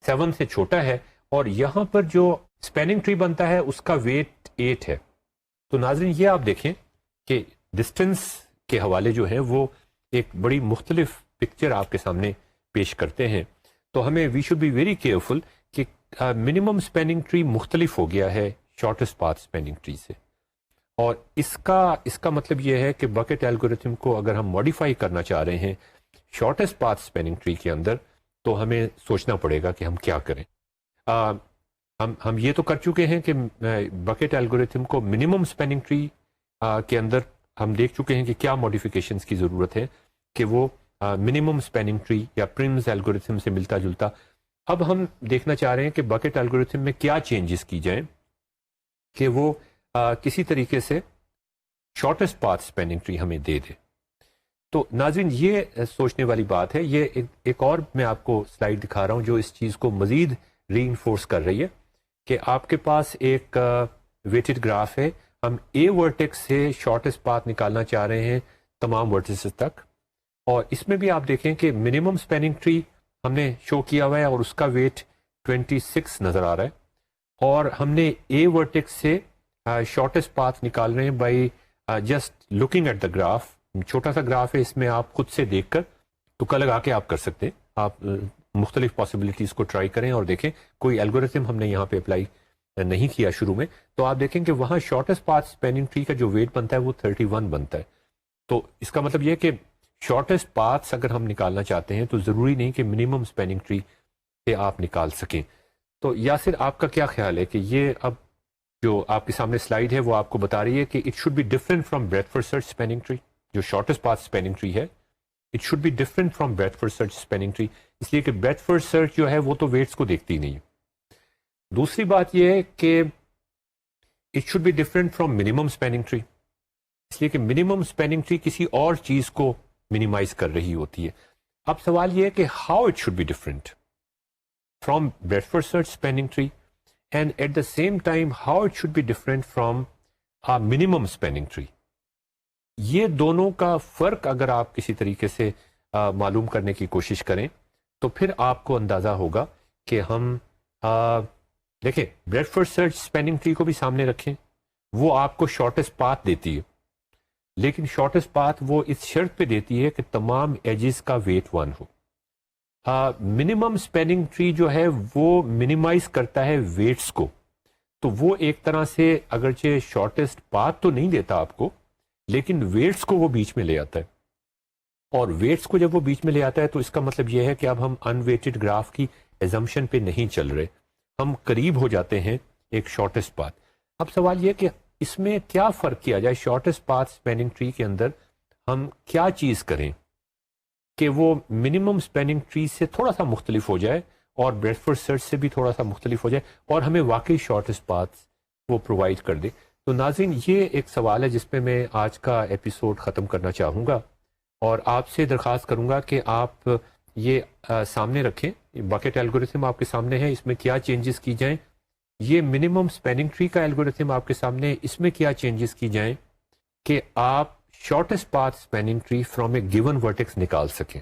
7 سے چھوٹا ہے، اور یہاں پر جو اسپیننگ ٹری بنتا ہے اس کا ویٹ 8 ہے. تو ناظرین یہ آپ دیکھیں کہ ڈسٹینس کے حوالے جو ہیں وہ ایک بڑی مختلف پکچر آپ کے سامنے پیش کرتے ہیں. تو ہمیں we should be very careful کہ منیمم اسپیننگ ٹری مختلف ہو گیا ہے شارٹیسٹ پاتھ اسپیننگ ٹری سے، اور اس کا مطلب یہ ہے کہ بکٹ الگورتھم کو اگر ہم ماڈیفائی کرنا چاہ رہے ہیں شارٹیسٹ پاتھ اسپیننگ ٹری کے اندر تو ہمیں سوچنا پڑے گا کہ ہم کیا کریں. ہم یہ تو کر چکے ہیں کہ بکٹ الگورتھم کو منیمم اسپیننگ ٹری کے اندر ہم دیکھ چکے ہیں کہ کیا ماڈیفیکیشنز کی ضرورت ہے کہ وہ منیمم اسپیننگ ٹری یا پرمز الگورتھم سے ملتا جلتا. اب ہم دیکھنا چاہ رہے ہیں کہ بکٹ الگورتھم میں کیا چینجز کی جائیں کہ وہ کسی طریقے سے شارٹیسٹ پاتھ اسپیننگ ٹری ہمیں دے دے. تو ناظرین یہ سوچنے والی بات ہے. یہ ایک اور میں آپ کو سلائیڈ دکھا رہا ہوں جو اس چیز کو مزید ری انفورس کر رہی ہے کہ آپ کے پاس ایک ویٹڈ گراف ہے، ہم اے ورٹیکس سے شارٹیسٹ پاتھ نکالنا چاہ رہے ہیں تمام ورٹیسز تک، اور اس میں بھی آپ دیکھیں کہ منیمم اسپیننگ ٹری ہم نے شو کیا ہوا ہے اور اس کا ویٹ 26 نظر آ رہا ہے، اور ہم نے اے ورٹیکس سے شارٹیسٹ پاتھ نکال رہے ہیں by just looking at the graph. چھوٹا سا گراف ہے، اس میں آپ خود سے دیکھ کر تکا لگا کے آپ کر سکتے ہیں، آپ مختلف پاسبلٹیز کو ٹرائی کریں اور دیکھیں. کوئی الگورتھم ہم نے یہاں پہ اپلائی نہیں کیا شروع میں، تو آپ دیکھیں کہ وہاں شارٹیسٹ پاتھ اسپیننگ ٹری کا جو ویٹ بنتا ہے وہ 31 بنتا ہے. تو اس کا مطلب یہ کہ شارٹیسٹ پاتھس اگر ہم نکالنا چاہتے ہیں تو ضروری نہیں کہ منیمم اسپیننگ ٹری سے آپ نکال سکیں. تو یاسر آپ کا کیا خیال ہے کہ یہ اب جو آپ کے سامنے سلائیڈ ہے وہ آپ کو بتا رہی ہے کہ it should be different from breadth first search spanning tree, جو شارٹیسٹ پاتھ اسپیننگ ٹری ہے it should be different from breadth first search spanning tree, اس لیے کہ بریڈفورڈ سرچ جو ہے وہ تو ویٹس کو دیکھتی نہیں ہے. دوسری بات یہ ہے کہ it should be different from minimum spanning tree, اس لیے کہ منیمم اسپیننگ ٹری کسی اور چیز کو منیمائز کر رہی ہوتی ہے. اب سوال یہ ہے کہ how it should be different from breadth first search spanning tree and at the same time how it should be different from a minimum spanning tree. یہ دونوں کا فرق اگر آپ کسی طریقے سے معلوم کرنے کی کوشش کریں تو پھر آپ کو اندازہ ہوگا کہ ہم دیکھیں بریڈ فرڈ سرچ اسپیننگ ٹری کو بھی سامنے رکھیں, وہ آپ کو شارٹیسٹ پاتھ دیتی ہے, لیکن شارٹیسٹ پاتھ وہ اس شرط پہ دیتی ہے کہ تمام ایجز کا ویٹ 1 ہو. منیمم اسپیننگ ٹری جو ہے وہ منیمائز کرتا ہے ویٹس کو, تو وہ ایک طرح سے اگرچہ شارٹیسٹ پاتھ تو نہیں دیتا آپ کو, لیکن ویٹس کو وہ بیچ میں لے آتا ہے, اور ویٹس کو جب وہ بیچ میں لے آتا ہے تو اس کا مطلب یہ ہے کہ اب ہم ان ویٹڈ گراف کی ایزمپشن پہ نہیں چل رہے, ہم قریب ہو جاتے ہیں ایک شارٹیسٹ پاتھ. اب سوال یہ کہ اس میں کیا فرق کیا جائے, شارٹیسٹ پاتھ اسپیننگ ٹری کے اندر ہم کیا چیز کریں کہ وہ منیمم اسپیننگ ٹری سے تھوڑا سا مختلف ہو جائے اور بریڈ فرڈ سرچ سے بھی تھوڑا سا مختلف ہو جائے اور ہمیں واقعی شارٹیسٹ پاتھ وہ پرووائڈ کر دے. تو ناظرین یہ ایک سوال ہے جس پہ میں آج کا ایپیسوڈ ختم کرنا چاہوں گا, اور آپ سے درخواست کروں گا کہ آپ یہ سامنے رکھیں. بکٹ الگوریتھم آپ کے سامنے ہے, اس میں کیا چینجز کی جائیں. یہ منیمم اسپیننگ ٹری کا الگوریتھم آپ کے سامنے ہے, اس میں کیا چینجز کی جائیں کہ آپ shortest path spanning tree from a given vertex نکال سکیں.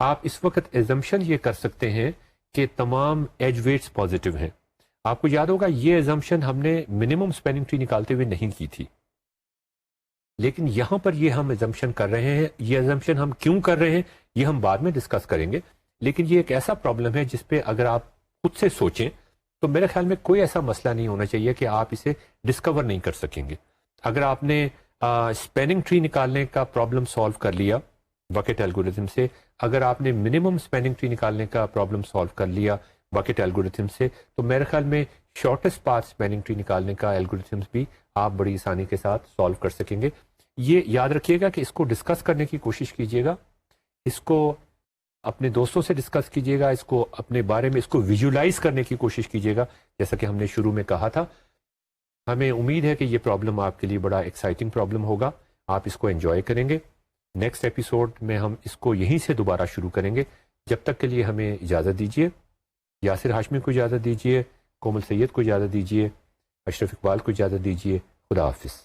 آپ اس وقت ایزمپشن یہ کر سکتے ہیں کہ تمام ایج ویٹس پازیٹیو ہیں. آپ کو یاد ہوگا یہ ایزمپشن ہم نے منیمم اسپیننگ ٹری نکالتے ہوئے نہیں کی تھی, لیکن یہاں پر یہ ہم ایزمپشن کر رہے ہیں. یہ ایزمپشن ہم کیوں کر رہے ہیں یہ ہم بعد میں ڈسکس کریں گے, لیکن یہ ایک ایسا پرابلم ہے جس پہ اگر آپ خود سے سوچیں تو میرے خیال میں کوئی ایسا مسئلہ نہیں ہونا چاہیے کہ آپ اسے ڈسکور نہیں کر سکیں گے. اگر آپ نے اسپیننگ ٹری نکالنے کا پرابلم سالو کر لیا بکٹ الگوریتھم سے, اگر آپ نے منیمم اسپیننگ ٹری نکالنے کا پرابلم سالو کر لیا بکٹ الگوریتھم سے, تو میرے خیال میں شارٹیسٹ پاتھ اسپیننگ ٹری نکالنے کا الگوریتھمس بھی آپ بڑی آسانی کے ساتھ سالو کر سکیں گے. یہ یاد رکھیے گا کہ اس کو ڈسکس کرنے کی کوشش کیجیے گا, اس کو اپنے دوستوں سے ڈسکس کیجیے گا, اس کو اپنے بارے میں اس کو ویژولائز کرنے کی کوشش کیجیے گا. جیسا کہ ہم نے شروع میں کہا تھا, ہمیں امید ہے کہ یہ پرابلم آپ کے لیے بڑا ایکسائٹنگ پرابلم ہوگا, آپ اس کو انجوائے کریں گے. نیکسٹ ایپیسوڈ میں ہم اس کو یہیں سے دوبارہ شروع کریں گے. جب تک کے لیے ہمیں اجازت دیجیے. یاسر ہاشمی کو اجازت دیجیے, کومل سید کو اجازت دیجیے, اشرف اقبال کو اجازت دیجیے. خدا حافظ.